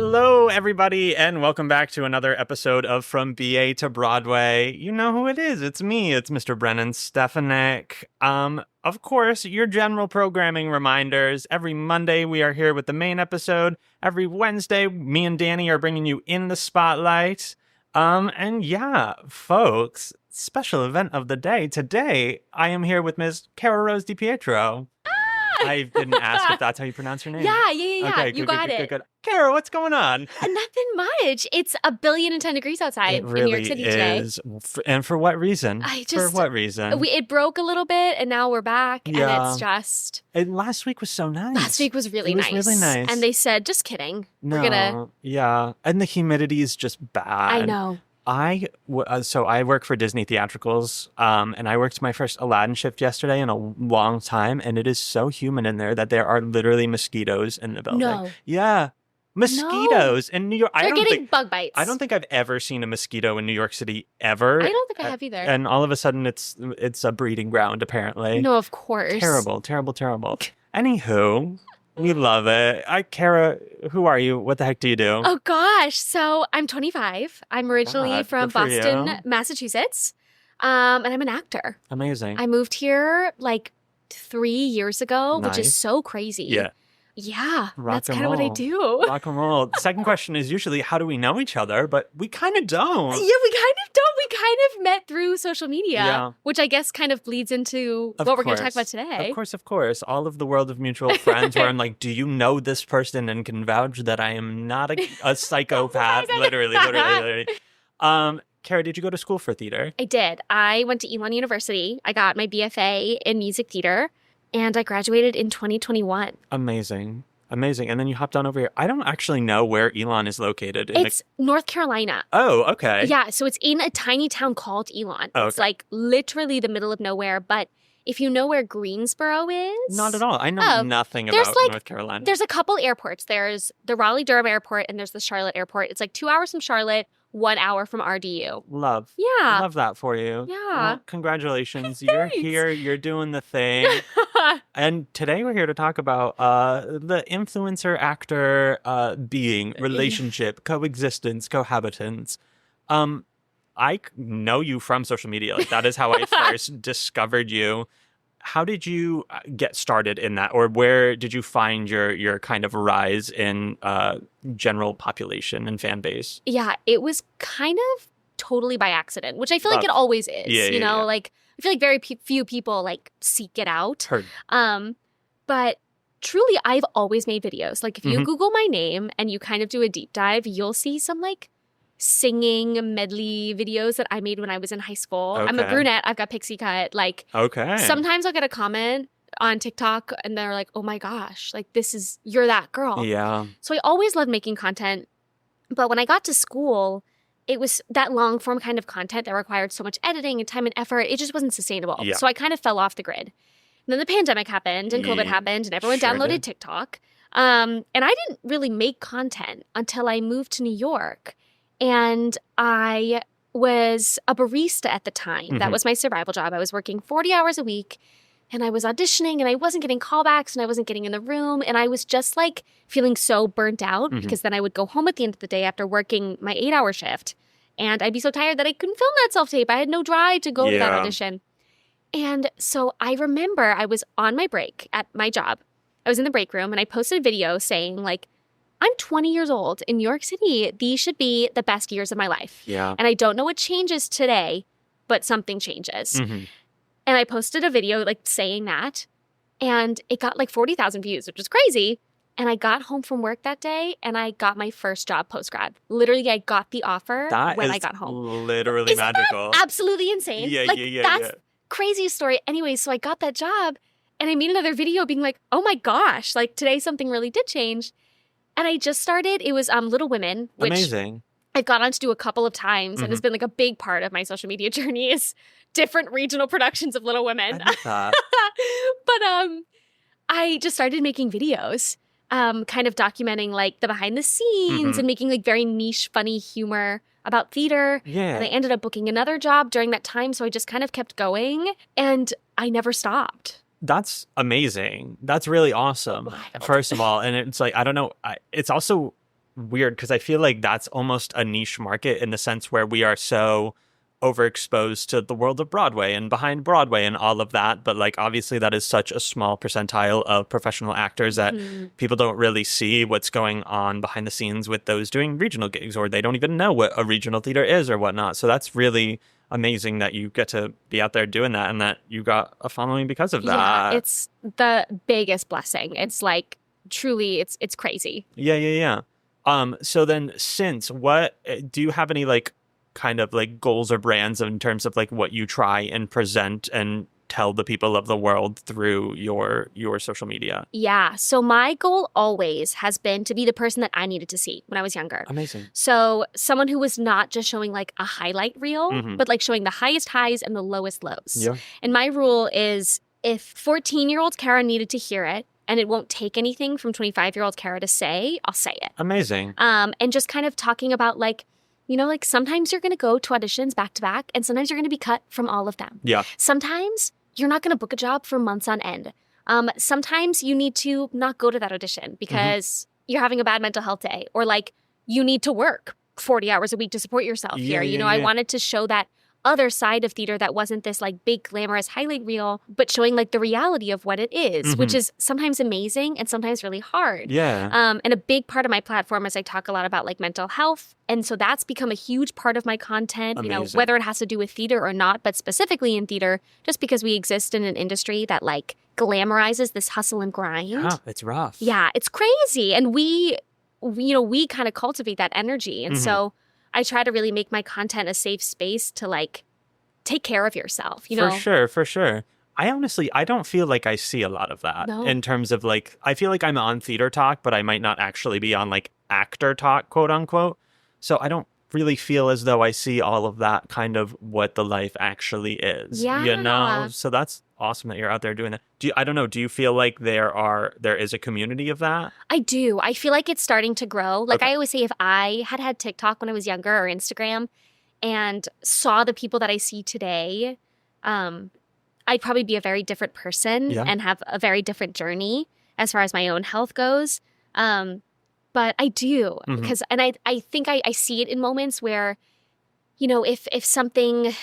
Hello, everybody, and welcome back to another episode of From BA to Broadway. You know who it is. It's me. It's Mr. Brennan, Stefanik. Of course, your general programming reminders. Every Monday, we are here with the main episode. Every Wednesday, me and Danny are bringing you in the spotlight. And yeah, folks, special event of the day. Today, I am here with Ms. Cara DiPietro. I didn't ask if that's how you pronounce your name. Yeah. Okay, you got it. Good. Cara, what's going on? Nothing much. It's 1,010 degrees outside in New York City today. And for what reason? For what reason? It broke a little bit, and now we're back, and it's just... And last week was so nice. Last week was really nice. Really nice. And they said, just kidding. No, we're gonna... Yeah, and the humidity is just bad. I know. So I work for Disney Theatricals, and I worked my first Aladdin shift yesterday in a long time, and it is so humid in there that there are literally mosquitoes in the building. No. Yeah. Mosquitoes in New York. They're getting bug bites. I don't think I've ever seen a mosquito in New York City ever. I don't think I have either. And all of a sudden it's a breeding ground, apparently. No, of course. Terrible. Anywho, we love it. Cara, who are you? What the heck do you do? Oh, gosh. So I'm 25. I'm originally from Boston, Massachusetts. And I'm an actor. Amazing. I moved here like 3 years ago, Nice. which is so crazy. Yeah, that's kind of what I do. Rock and roll. The second question is usually, how do we know each other? But we kind of don't. Yeah, we kind of don't. We kind of met through social media, which I guess kind of bleeds into what we're going to talk about today. Of course. All of the world of mutual friends where I'm like, do you know this person and can vouch that I am not a psychopath? literally. Cara, did you go to school for theater? I did. I went to Elon University. I got my BFA in music theater. And I graduated in 2021. Amazing. And then you hopped on over here. I don't actually know where Elon is located. It's North Carolina. Oh, okay. Yeah, so it's in a tiny town called Elon. Oh, okay. It's like literally the middle of nowhere. But if you know where Greensboro is... Not at all. I know nothing about North Carolina. There's a couple airports. There's the Raleigh-Durham Airport and there's the Charlotte Airport. It's like 2 hours from Charlotte, 1 hour from RDU. Love. Yeah. Love that for you. Yeah. Well, congratulations. You're here. You're doing the thing. And today we're here to talk about the influencer actor being, relationship, coexistence, cohabitance. I know you from social media. Like, that is how I first discovered you. How did you get started in that? Or where did you find your kind of rise in general population and fan base? Yeah, it was kind of totally by accident, which I feel like it always is. Yeah. Like, I feel like very few people like seek it out. Heard. But truly, I've always made videos. Like, if you Google my name and you kind of do a deep dive, you'll see some like singing medley videos that I made when I was in high school. Okay. I'm a brunette. I've got pixie cut. Like, sometimes I'll get a comment on TikTok and they're like, oh my gosh, like you're that girl. Yeah. So I always loved making content. But when I got to school, it was that long form kind of content that required so much editing and time and effort. It just wasn't sustainable. Yeah. So I kind of fell off the grid. And then the pandemic happened and COVID happened and everyone downloaded TikTok. And I didn't really make content until I moved to New York. And I was a barista at the time. That was my survival job. I was working 40 hours a week and I was auditioning and I wasn't getting callbacks and I wasn't getting in the room. And I was just like feeling so burnt out because then I would go home at the end of the day after working my 8-hour shift. And I'd be so tired that I couldn't film that self-tape. I had no drive to go to that audition. And so I remember I was on my break at my job. I was in the break room and I posted a video saying like, I'm 20 years old in New York City. These should be the best years of my life. Yeah. And I don't know what changes today, but something changes. And I posted a video like saying that. And it got like 40,000 views, which is crazy. And I got home from work that day and I got my first job post-grad. Literally, I got the offer when I got home. Literally magical. Absolutely insane. That's craziest story. Anyway, so I got that job and I made another video being like, oh my gosh, like today something really did change. And I just started, it was Little Women, which Amazing. I've gone on to do a couple of times and has been like a big part of my social media journey is different regional productions of Little Women. I love that. But I just started making videos, kind of documenting like the behind the scenes and making like very niche, funny humor about theater. Yeah. And I ended up booking another job during that time. So I just kind of kept going and I never stopped. That's amazing. That's really awesome, Wild. first of all. And it's like, I don't know. It's also weird because I feel like that's almost a niche market in the sense where we are so overexposed to the world of Broadway and behind Broadway and all of that. But like, obviously that is such a small percentile of professional actors that people don't really see what's going on behind the scenes with those doing regional gigs, or they don't even know what a regional theater is or whatnot. So that's really amazing that you get to be out there doing that and that you got a following because of that. Yeah, it's the biggest blessing. It's like truly it's crazy. Yeah. So then what do you have any like kind of like goals or brands in terms of like what you try and present and tell the people of the world through your social media? Yeah. So my goal always has been to be the person that I needed to see when I was younger. Amazing. So someone who was not just showing like a highlight reel, but like showing the highest highs and the lowest lows. Yeah. And my rule is if 14-year-old Cara needed to hear it, and it won't take anything from 25-year-old Cara to say, I'll say it. Amazing. And just kind of talking about like, you know, like sometimes you're going to go to auditions back to back and sometimes you're going to be cut from all of them. Yeah. Sometimes you're not going to book a job for months on end. Sometimes you need to not go to that audition because you're having a bad mental health day, or like you need to work 40 hours a week to support yourself here. You know, I wanted to show that other side of theater that wasn't this like big glamorous highlight reel, but showing like the reality of what it is, which is sometimes amazing and sometimes really hard. Yeah. And a big part of my platform is I talk a lot about like mental health. And so that's become a huge part of my content, Amazing. You know, whether it has to do with theater or not, but specifically in theater, just because we exist in an industry that like glamorizes this hustle and grind. Yeah, it's rough. Yeah, it's crazy. And we kind of cultivate that energy. And so I try to really make my content a safe space to like take care of yourself, you know? For sure. I don't feel like I see a lot of that in terms of like, I feel like I'm on theater talk, but I might not actually be on like actor talk, quote unquote. So I don't really feel as though I see all of that kind of what the life actually is, you know? So that's awesome that you're out there doing that. Do you feel like there is a community of that? I do. I feel like it's starting to grow. Like I always say, if I had TikTok when I was younger or Instagram and saw the people that I see today, I'd probably be a very different person and have a very different journey as far as my own health goes. But I do because, and I think I see it in moments where, you know, if something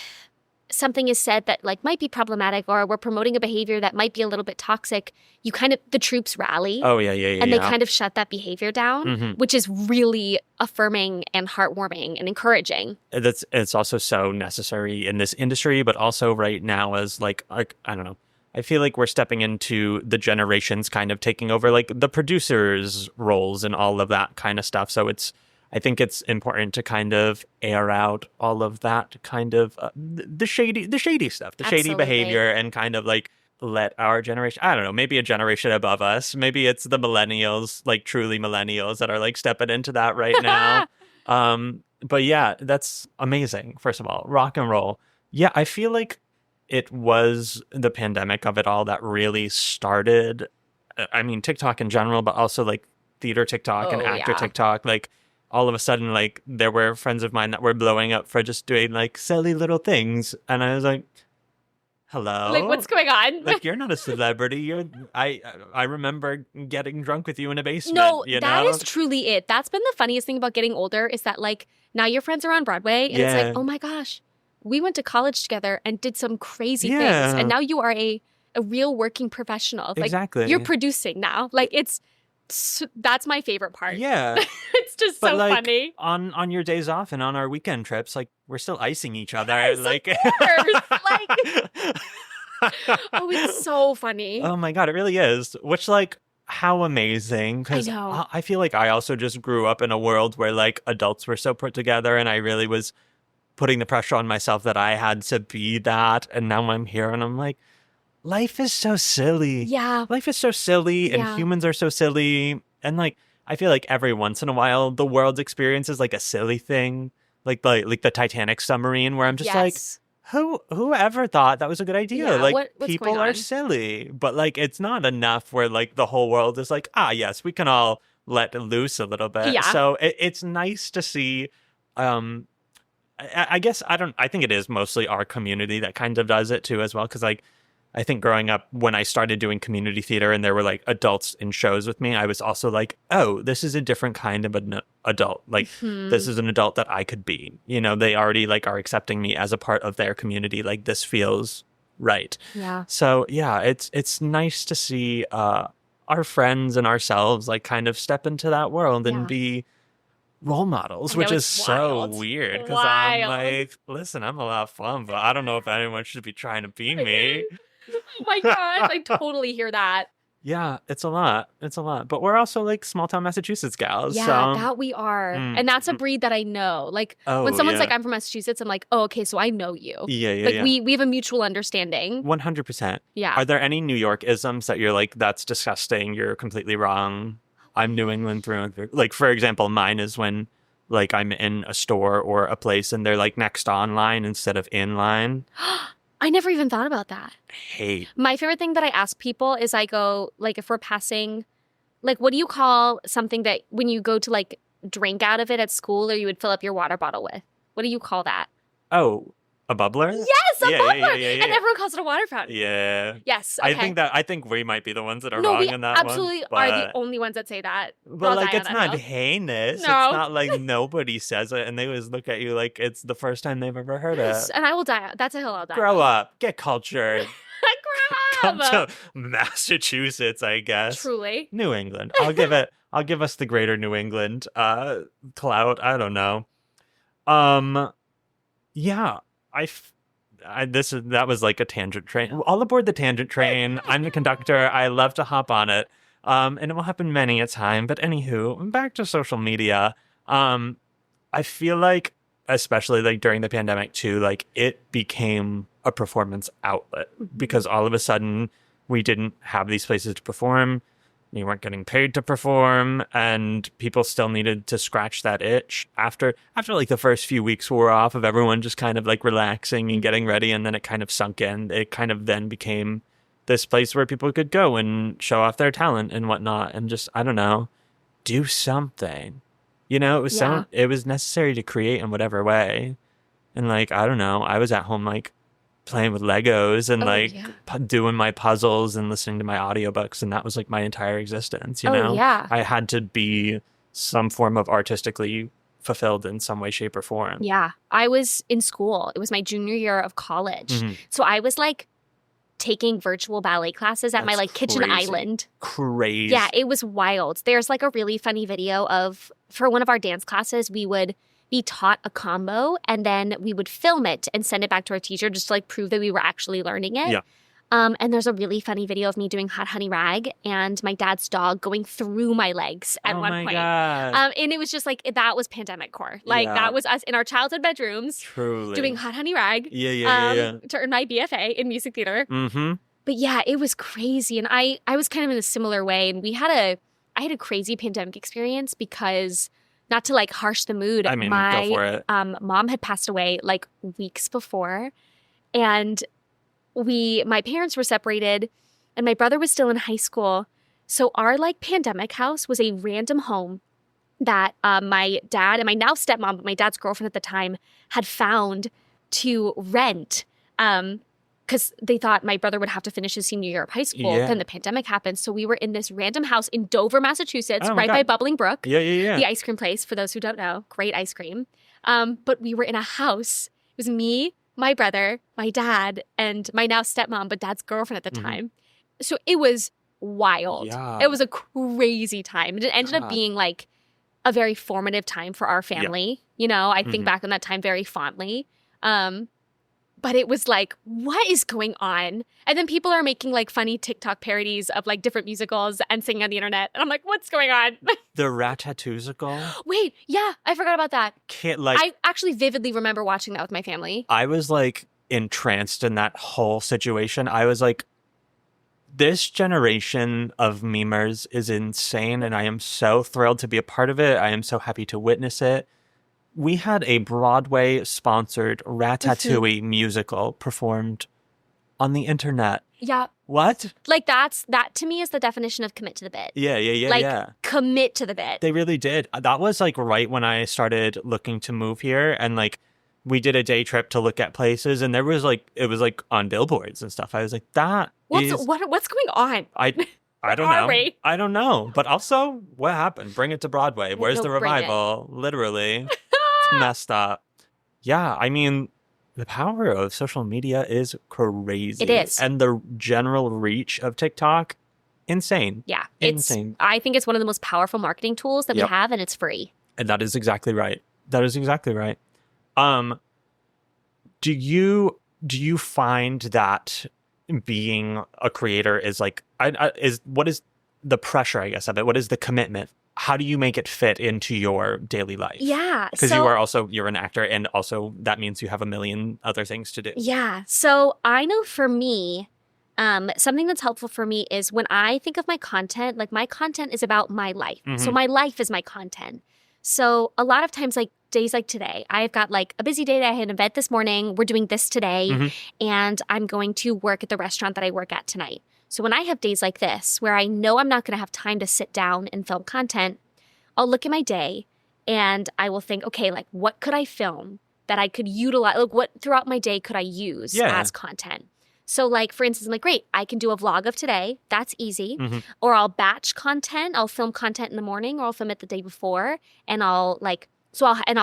is said that like might be problematic, or we're promoting a behavior that might be a little bit toxic, the troops rally. Oh yeah. And they kind of shut that behavior down, which is really affirming and heartwarming and encouraging. It's also so necessary in this industry, but also right now as like I don't know. I feel like we're stepping into the generations kind of taking over like the producers' roles and all of that kind of stuff. So I think it's important to kind of air out all of that kind of the shady stuff, the shady behavior, and kind of like let our generation, I don't know, maybe a generation above us, maybe it's the millennials, like truly millennials that are like stepping into that right now. But yeah, that's amazing. First of all, rock and roll. Yeah, I feel like it was the pandemic of it all that really started, I mean, TikTok in general, but also like theater TikTok and actor TikTok. Like all of a sudden, like there were friends of mine that were blowing up for just doing like silly little things. And I was like, hello? Like, what's going on? Like, you're not a celebrity. I remember getting drunk with you in a basement. No, you that know? is truly it. That's been the funniest thing about getting older is that like now your friends are on Broadway and it's like, oh my gosh, we went to college together and did some crazy things. And now you are a real working professional. Like, exactly. You're producing now. Like that's my favorite part. Yeah. It's just so like, funny. On your days off and on our weekend trips, like we're still icing each other. Yes, like, of course. Oh, it's so funny. Oh my God, it really is. Which like, how amazing. I know. I feel like I also just grew up in a world where like adults were so put together, and I really was putting the pressure on myself that I had to be that. And now I'm here and I'm like, life is so silly. Yeah. Life is so silly, and humans are so silly. And like, I feel like every once in a while, the world's experience is like a silly thing. Like the Titanic submarine, where I'm just like, whoever thought that was a good idea? Yeah, like, what's people going on? are silly. But like, it's not enough where like the whole world is like, yes, we can all let loose a little bit. Yeah. So it's nice to see. I guess I think it is mostly our community that kind of does it too as well. Cause like, I think growing up, when I started doing community theater and there were like adults in shows with me, I was also like, oh, this is a different kind of an adult. Like, this is an adult that I could be. You know, they already like are accepting me as a part of their community. Like, this feels right. Yeah. So yeah, it's nice to see our friends and ourselves like kind of step into that world and be role models, which is so weird because I'm like, listen, I'm a lot of fun, but I don't know if anyone should be trying to be me. Oh my gosh, I totally hear that. Yeah, it's a lot. It's a lot. But we're also like small town Massachusetts gals. Yeah, so. that we are. And that's a breed that I know. Like when someone's like, I'm from Massachusetts, I'm like, oh, okay, so I know you. Yeah. Like we have a mutual understanding. 100%. Yeah. Are there any New York isms that you're like, that's disgusting, you're completely wrong? I'm New England through and through. Like, for example, mine is when like I'm in a store or a place and they're like next online instead of in line. I never even thought about that. Hate. My favorite thing that I ask people is I go, like, if we're passing, like, what do you call something that when you go to, like, drink out of it at school or you would fill up your water bottle with? What do you call that? Oh, a bubbler? Yes, a bubbler. Yeah. And everyone calls it a water fountain. Yeah. Yes, okay. I think we might be the ones that are wrong in that one. No, we absolutely are the only ones that say that. But like, it's not heinous. No. It's not like nobody says it and they always look at you like it's the first time they've ever heard it. And I will die. That's a hill I'll die. Grow up. Get cultured. Grow up. Come to Massachusetts, I guess. Truly. New England. I'll give us the greater New England clout. I don't know. Yeah. That was like a tangent train. All aboard the tangent train. I'm the conductor. I love to hop on it. And it will happen many a time. But anywho, back to social media. I feel like, especially like during the pandemic too, like it became a performance outlet because all of a sudden we didn't have these places to perform. You weren't getting paid to perform, and people still needed to scratch that itch after like the first few weeks wore off of everyone just kind of like relaxing and getting ready, and then it kind of sunk in. It kind of then became this place where people could go and show off their talent and whatnot, and just, I don't know, do something. You know, it was necessary to create in whatever way. And like, I don't know, I was at home like playing with Legos and doing my puzzles and listening to my audiobooks, and that was like my entire existence, you know? I had to be some form of artistically fulfilled in some way, shape, or form. Yeah. I was in school. It was my junior year of college. So I was like taking virtual ballet classes at my like kitchen island. Crazy. Yeah, it was wild. There's like a really funny video of, for one of our dance classes, we would be taught a combo and then we would film it and send it back to our teacher just to like prove that we were actually learning it. Yeah. And there's a really funny video of me doing Hot Honey Rag and my dad's dog going through my legs at one point. God. And it was just like, that was pandemic core. Like that was us in our childhood bedrooms. Truly. Doing Hot Honey Rag. Yeah. To earn my BFA in music theater. Mm-hmm. But yeah, it was crazy. And I was kind of in a similar way. And I had a crazy pandemic experience because, not to like harsh the mood, go for it. Mom had passed away like weeks before. And my parents were separated and my brother was still in high school. So our like pandemic house was a random home that my dad and my now stepmom, but my dad's girlfriend at the time, had found to rent. Because they thought my brother would have to finish his senior year of high school. Then the pandemic happened. So we were in this random house in Dover, Massachusetts, by Bubbling Brook. Yeah. The ice cream place, for those who don't know. Great ice cream. But we were in a house. It was me, my brother, my dad, and my now stepmom, but dad's girlfriend at the time. So it was wild. Yeah. It was a crazy time. And it ended up being like a very formative time for our family. You know, I think back on that time very fondly. But it was like, what is going on? And then people are making like funny TikTok parodies of like different musicals and singing on the internet. And I'm like, what's going on? The Ratatouille. Wait, yeah, I forgot about that. Like, I actually vividly remember watching that with my family. I was like entranced in that whole situation. I was like, this generation of memers is insane. And I am so thrilled to be a part of it. I am so happy to witness it. We had a Broadway-sponsored Ratatouille musical performed on the internet. Yeah. What? Like that to me is the definition of commit to the bit. Yeah. Commit to the bit. They really did. That was like right when I started looking to move here, and like we did a day trip to look at places, and it was like on billboards and stuff. I was like, what's going on? I don't know. I don't know. But also, what happened? Bring it to Broadway. Where's the revival? Literally. It's messed up. Yeah, I mean, the power of social media is crazy. It is. And the general reach of TikTok, insane. Yeah. Insane. I think it's one of the most powerful marketing tools that we have, and it's free. And that is exactly right. That is exactly right. Do you find that being a creator is like, what is the pressure, I guess, of it? What is the commitment? How do you make it fit into your daily life? Yeah. Because you're an actor, and also that means you have a million other things to do. Yeah. So I know for me, something that's helpful for me is when I think of my content, like my content is about my life. Mm-hmm. So my life is my content. So a lot of times, like days like today, I've got like a busy day. I had an event this morning. We're doing this today. Mm-hmm. And I'm going to work at the restaurant that I work at tonight. So when I have days like this, where I know I'm not going to have time to sit down and film content, I'll look at my day and I will think, okay, like what could I film that I could utilize? Like what throughout my day could I use as content? So like, for instance, I'm like, great, I can do a vlog of today. That's easy. Mm-hmm. Or I'll batch content. I'll film content in the morning, or I'll film it the day before, and I'll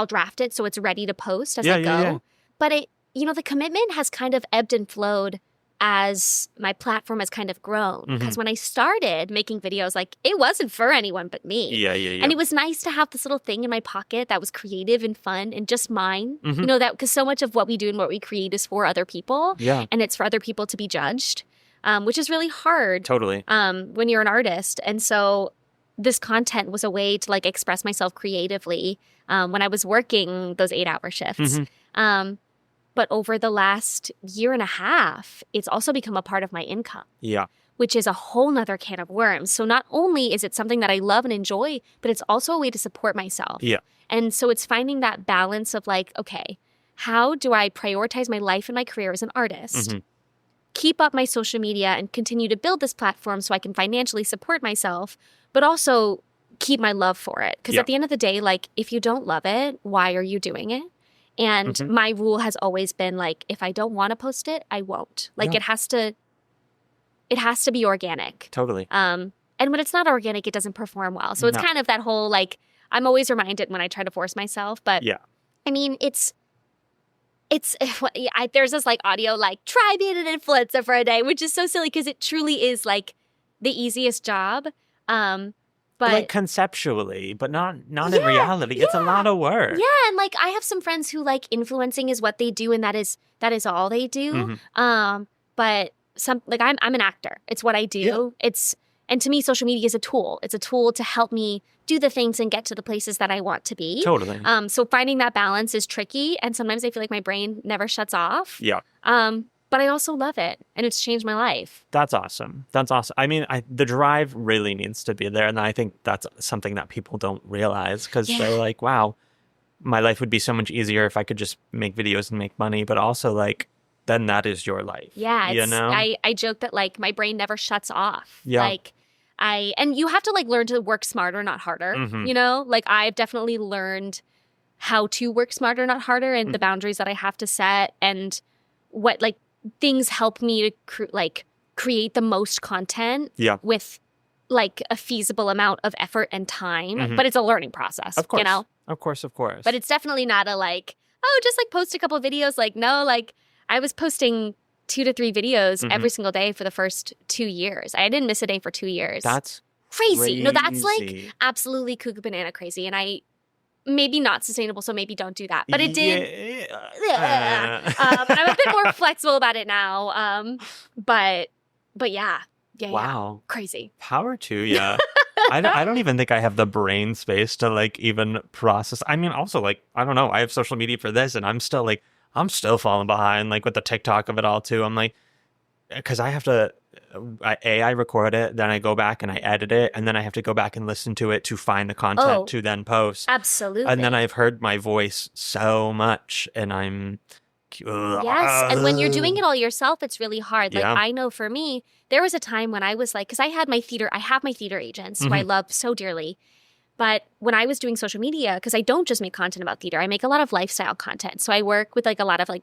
draft it so it's ready to post as I go. Yeah. But the commitment has kind of ebbed and flowed as my platform has kind of grown. Because when I started making videos, like it wasn't for anyone but me. Yeah. And it was nice to have this little thing in my pocket that was creative and fun and just mine. Mm-hmm. That because so much of what we do and what we create is for other people. Yeah. And it's for other people to be judged, which is really hard. Totally. When you're an artist. And so this content was a way to like express myself creatively when I was working those 8-hour shifts. But over the last year and a half, it's also become a part of my income. Yeah. Which is a whole nother can of worms. So not only is it something that I love and enjoy, but it's also a way to support myself. Yeah. And so it's finding that balance of like, okay, how do I prioritize my life and my career as an artist, keep up my social media and continue to build this platform so I can financially support myself, but also keep my love for it? Because at the end of the day, like if you don't love it, why are you doing it? And my rule has always been like, if I don't want to post it, I won't. Like it has to be organic. Totally. And when it's not organic, it doesn't perform well. So it's kind of that whole like, I'm always reminded when I try to force myself. But I mean, there's this like audio like, try being an influencer for a day, which is so silly because it truly is like the easiest job. But like conceptually, but not in reality. It's a lot of work. Yeah, and like I have some friends who like influencing is what they do, and that is all they do. But I'm an actor. It's what I do. Yeah. And to me, social media is a tool. It's a tool to help me do the things and get to the places that I want to be. Totally. So finding that balance is tricky, and sometimes I feel like my brain never shuts off. Yeah. But I also love it, and it's changed my life. That's awesome. I mean, the drive really needs to be there, and I think that's something that people don't realize because they're like, wow, my life would be so much easier if I could just make videos and make money, but also like, then that is your life. Yeah. I joke that like my brain never shuts off. Yeah. Like and you have to like learn to work smarter, not harder, Like I've definitely learned how to work smarter, not harder, and the boundaries that I have to set and what like things help me to create the most content with like a feasible amount of effort and time. But it's a learning process, of course. Of course. But it's definitely not a like, oh, just like post a couple of videos. Like, no, like I was posting 2 to 3 videos every single day for the first 2 years. I didn't miss a day for 2 years. That's crazy. No, that's like absolutely cuckoo banana crazy. And maybe not sustainable, so maybe don't do that. But it did. I'm a bit more flexible about it now. But yeah. Wow. Crazy. Power to you. I don't even think I have the brain space to like even process. I mean, also like, I don't know. I have social media for this, and I'm still falling behind like with the TikTok of it all too. I'm like, because I have to, I record it, then I go back and I edit it, and then I have to go back and listen to it to find the content to then post. Absolutely. And then I've heard my voice so much, and I'm... Yes, and when you're doing it all yourself, it's really hard. Like I know for me, there was a time when I was like, because I have my theater agents who I love so dearly, But when I was doing social media, because I don't just make content about theater, I make a lot of lifestyle content. So I work with like a lot of like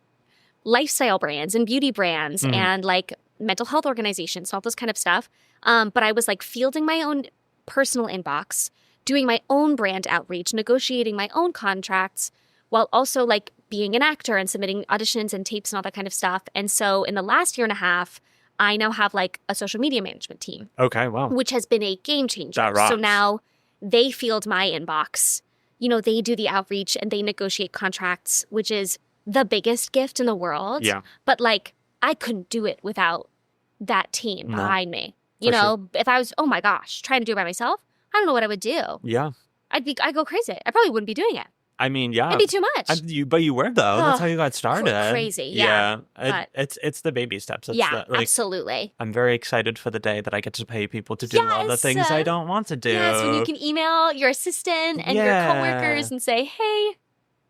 lifestyle brands and beauty brands and like mental health organizations, all this kind of stuff. But I was like fielding my own personal inbox, doing my own brand outreach, negotiating my own contracts, while also like being an actor and submitting auditions and tapes and all that kind of stuff. And so in the last year and a half, I now have like a social media management team. Okay, wow. Which has been a game changer. That rocks. So now they field my inbox. You know, they do the outreach and they negotiate contracts, which is the biggest gift in the world. Yeah. But like, I couldn't do it without that team behind me. You For know, if I was, oh my gosh, trying to do it by myself, I don't know what I would do. Yeah. I'd go crazy. I probably wouldn't be doing it. I mean, yeah. It'd be too much. But you were, though. That's how you got started. Crazy, yeah. It's the baby steps. It's absolutely. I'm very excited for the day that I get to pay people to do all the things I don't want to do. Yes, when you can email your assistant and your coworkers and say, hey.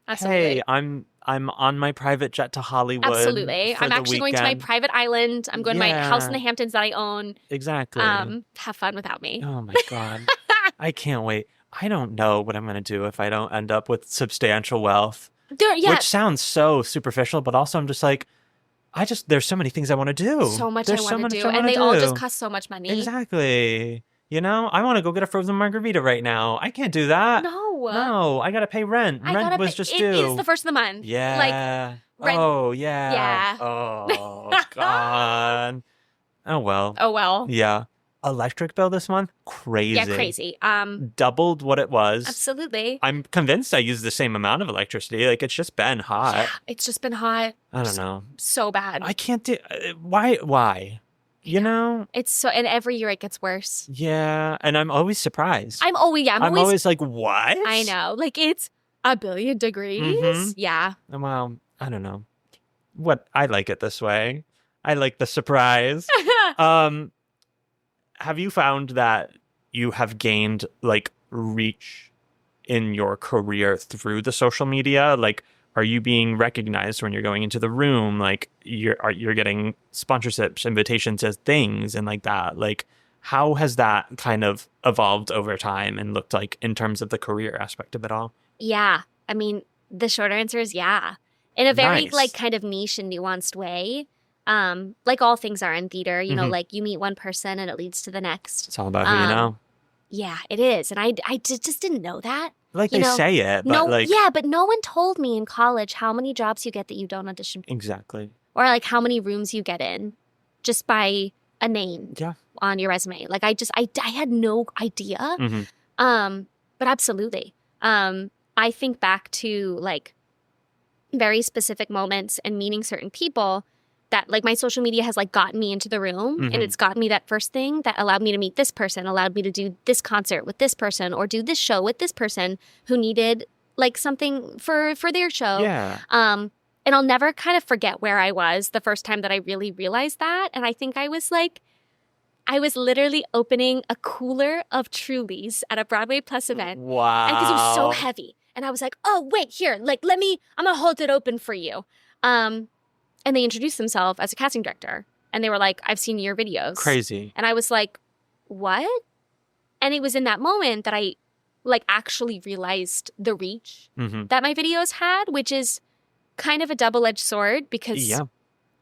Absolutely. Hey, I'm on my private jet to Hollywood. Absolutely. I'm actually going to my private island. I'm going to my house in the Hamptons that I own. Exactly. Have fun without me. Oh, my God. I can't wait. I don't know what I'm going to do if I don't end up with substantial wealth. Which sounds so superficial, but also I'm just like, there's so many things I want to do. So much I want to do. And they all just cost so much money. Exactly. You know, I want to go get a frozen margarita right now. I can't do that. No, I got to pay rent. Rent was just due. It is the first of the month. Yeah. Like, rent. Oh, yeah. Yeah. Oh, God. Oh, well. Yeah. Electric bill this month? Crazy. Yeah, crazy. Doubled what it was. Absolutely. I'm convinced I use the same amount of electricity. Like, it's just been hot. Yeah, it's just been hot. I don't know. So bad. I can't do... Why? You know? It's so... And every year it gets worse. Yeah. And I'm always surprised. I'm always like, what? I know. Like, it's 1 billion degrees. Mm-hmm. Yeah. Well, I don't know. I like it this way. I like the surprise. Have you found that you have gained like reach in your career through the social media? Like, are you being recognized when you're going into the room? Like, you're getting sponsorships, invitations to things, and like that. Like, how has that kind of evolved over time and looked like in terms of the career aspect of it all? Yeah, I mean, the short answer is yeah, in a very like kind of niche and nuanced way. Like all things are in theater, you know, like you meet one person and it leads to the next. It's all about who you know. Yeah, it is. And I just didn't know that. Like they say it, but but no one told me in college how many jobs you get that you don't audition for. Exactly. Or like how many rooms you get in just by a name on your resume. Like I had no idea. But absolutely. I think back to like very specific moments and meeting certain people that like my social media has like gotten me into the room and it's gotten me that first thing that allowed me to meet this person, allowed me to do this concert with this person or do this show with this person who needed like something for their show. Yeah. And I'll never kind of forget where I was the first time that I really realized that. And I think I was literally opening a cooler of Trulies at a Broadway Plus event. Wow. And because it was so heavy. And I was like, oh, wait, here, like, I'm going to hold it open for you. And they introduced themselves as a casting director. And they were like, I've seen your videos. Crazy. And I was like, what? And it was in that moment that I like actually realized the reach that my videos had, which is kind of a double-edged sword because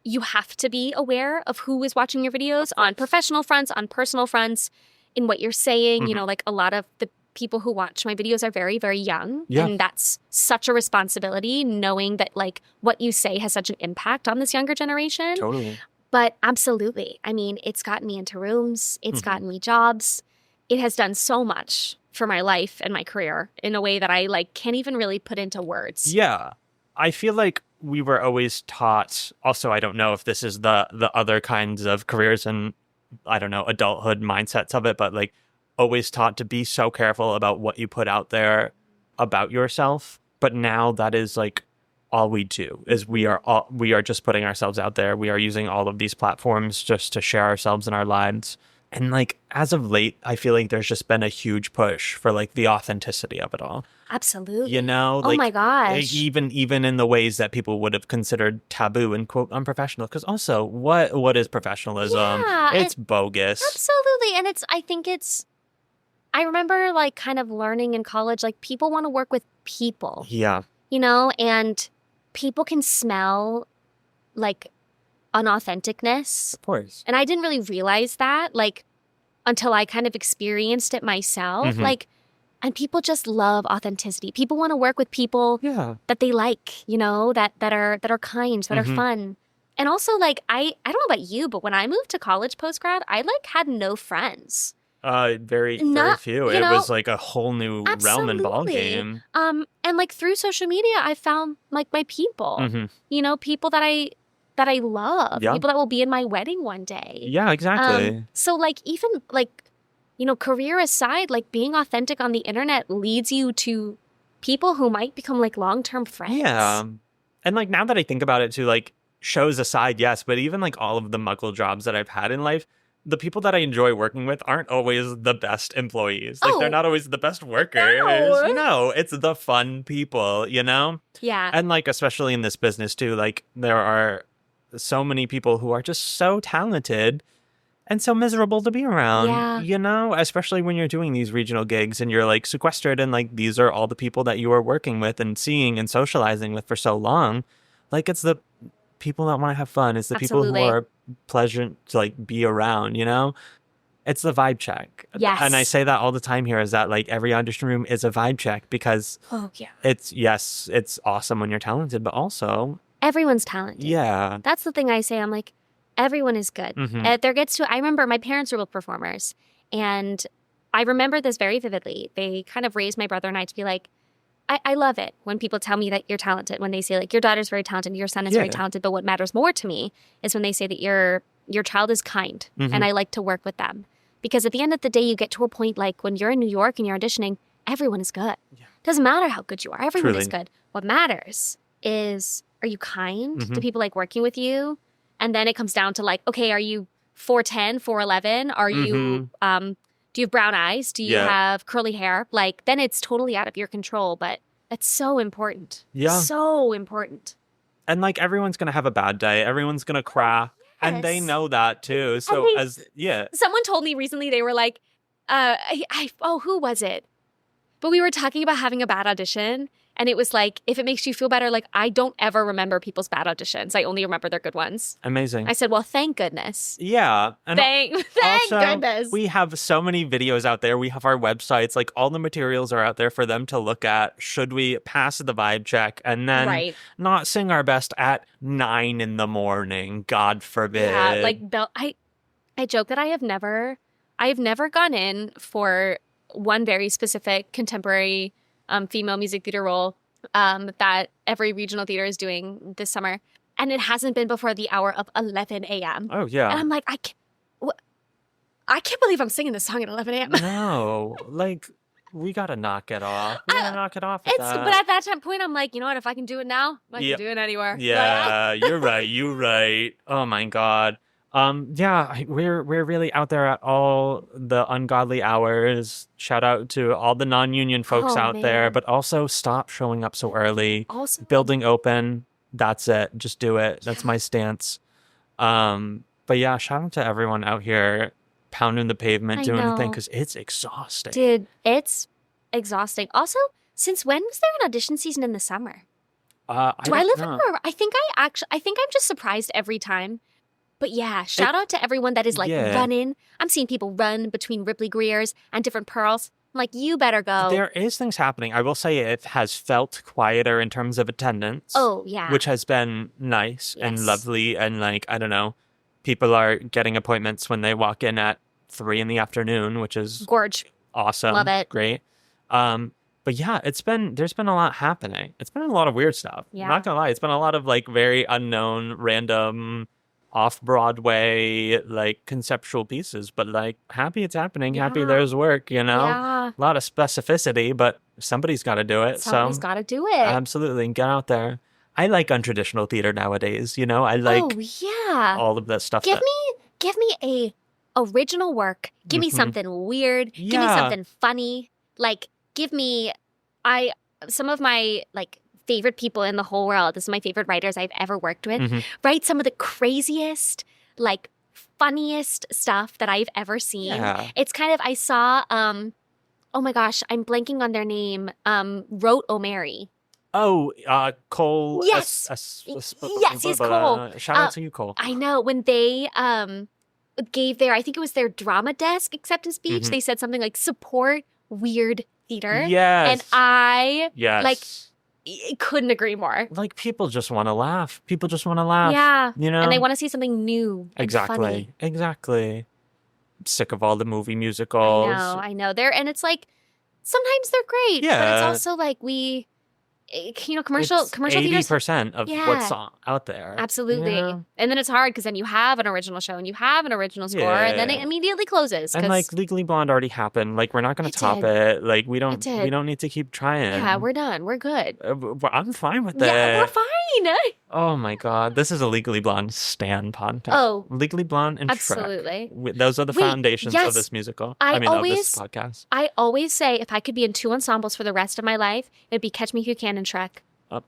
you have to be aware of who is watching your videos on professional fronts, on personal fronts, in what you're saying. You know, like a lot of the people who watch my videos are very, very young. Yeah. And that's such a responsibility, knowing that like what you say has such an impact on this younger generation. Totally. But absolutely. I mean, it's gotten me into rooms. It's gotten me jobs. It has done so much for my life and my career in a way that I like can't even really put into words. Yeah. I feel like we were always taught, also, I don't know if this is the other kinds of careers and I don't know, adulthood mindsets of it, but like always taught to be so careful about what you put out there about yourself. But now that is like all we do is we are just putting ourselves out there. We are using all of these platforms just to share ourselves and our lives. And like as of late, I feel like there's just been a huge push for like the authenticity of it all. Absolutely. You know, oh my gosh. Even in the ways that people would have considered taboo and quote unprofessional. Because also, what is professionalism? Yeah, it's bogus. Absolutely. And I think it's I remember like kind of learning in college, like people want to work with people, Yeah. you know, and people can smell like unauthenticness. Of course. And I didn't really realize that like until I kind of experienced it myself. Mhm. Like, and people just love authenticity. People want to work with people Yeah. that they like, you know, that are kind, that are Mhm. fun. And also like I don't know about you, but when I moved to college post grad, I like had no friends. Very Not, few. you It know, was like a whole new realm and ball absolutely. game. And like through social media, I found like my people, Mhm. you know, people that I love, Yeah. people that will be in my wedding one day. Yeah, exactly. So like even like, you know, career aside, like being authentic on the internet leads you to people who might become like long-term friends. Yeah. And like now that I think about it too, like shows aside, yes, but even like all of the muggle jobs that I've had in life, the people that I enjoy working with aren't always the best employees. Like they're Oh. not always the best workers. No. No, it's the fun people, you know? Yeah. And like especially in this business too, like there are so many people who are just so talented and so miserable to be around, Yeah. you know, especially when you're doing these regional gigs and you're like sequestered and like these are all the people that you are working with and seeing and socializing with for so long. Like it's the people that want to have fun. It's the people who Absolutely. are pleasant to like be around, you know? It's the vibe check. Yes. And I say that all the time here is that like every audition room is a vibe check because Oh yeah. it's, yes, it's awesome when you're talented, but also, Everyone's talented. yeah. That's the thing I say. I'm like, everyone is good. Mhm. There gets to, I remember my parents were both performers. And I remember this very vividly. They kind of raised my brother and I to be like, I love it when people tell me that you're talented, when they say like, your daughter's very talented, your son is very Yeah. talented. But what matters more to me is when they say that your child is kind Mhm. and I like to work with them. Because at the end of the day, you get to a point like when you're in New York and you're auditioning, everyone is good. Yeah. Doesn't matter how good you are. Everyone is Truly. good. What matters is, are you kind? Mhm. Do people like working with you? And then it comes down to like, okay, are you 4'10", 4'11"? Are you, do you have brown eyes? Do you Yeah. have curly hair? Like, then it's totally out of your control, but it's so important. Yeah. So important. And like everyone's going to have a bad day. Everyone's going to cry. And they Yes. know that too. So they- as, yeah. Someone told me recently, they were like, who was it? But we were talking about having a bad audition. And it was like, if it makes you feel better, like I don't ever remember people's bad auditions. I only remember their good ones. Amazing. I said, well, thank goodness. Yeah. And Thank also, goodness. we have so many videos out there. We have our websites. Like all the materials are out there for them to look at. Should we pass the vibe check and then Right. not sing our best at 9 a.m? God forbid. Yeah, like I joke that I have never gone in for one very specific contemporary female music theater role that every regional theater is doing this summer, and it hasn't been before the hour of 11 a.m. Oh yeah. And I'm like, I can't believe I'm singing this song at 11 a.m. No, like we gotta knock it off. We gotta knock it off. With that. But at that point, I'm like, you know what? If I can do it now, I Yep. can do it anywhere. Yeah, you're right. You're right. Oh my God. Yeah, we're really out there at all the ungodly hours. Shout out to all the non-union folks Oh, out there, man. but also stop showing up so early. Also, Building open, that's it. Just do it. That's my stance. But yeah, shout out to everyone out here pounding the pavement, I doing the thing know. because it's exhausting. dude, it's exhausting. Also, since when was there an audition season in the summer? Do I don't live know. in? I think I'm just surprised every time. But yeah, shout out to everyone that is like Yeah. running. I'm seeing people run between Ripley Greer's and different pearls. I'm like, you better go. There is things happening. I will say it has felt quieter in terms of attendance. Oh yeah, Which has been nice and Yes. lovely. And like, I don't know, people are getting appointments when they walk in at 3 p.m, which is gorge. awesome. Love it. Great. But yeah, there's been a lot happening. It's been a lot of weird stuff. Yeah. I'm not gonna lie. It's been a lot of like very unknown, random, off-Broadway, like conceptual pieces, but like happy it's happening. Happy Yeah. there's work, you know? Yeah, A lot of specificity, but somebody's got to do it. somebody's So got to do it. absolutely, get out there. I like untraditional theater nowadays. You know, I like oh yeah. all of that stuff. Give me a original work. Give me Mhm. something weird. Give me Yeah. something funny. Like give me some of my like favorite people in the whole world. This is my favorite writers I've ever worked with. Mhm. Write some of the craziest, like funniest stuff that I've ever seen. Yeah. It's kind of I saw oh my gosh, I'm blanking on their name, wrote O'Mary. Oh, Cole. Yes. Yes, Cole. Shout out to you, Cole. I know when they gave their, I think it was their drama desk acceptance speech, they said something like support weird theater. Yes. And I Yes. couldn't agree more. Like, people just want to laugh. People just want to laugh. Yeah. You know? And they want to see something new and funny. Exactly. I'm sick of all the movie musicals. I know. And it's like, sometimes they're great. Yeah. But it's also like commercial theaters. 80% of what's out there. Absolutely. Yeah. And then it's hard because then you have an original show and you have an original score and then it immediately closes. And like Legally Blonde already happened. Like, we're not going to top it. Like, we don't need to keep trying. Yeah, we're done. We're good. I'm fine with that. Yeah, we're fine. Oh my God. This is a Legally Blonde stan podcast. Oh. Legally Blonde and absolutely. Shrek. Those are the foundations of this musical. Of this podcast. I always say if I could be in two ensembles for the rest of my life, it'd be Catch Me If You Can and Shrek.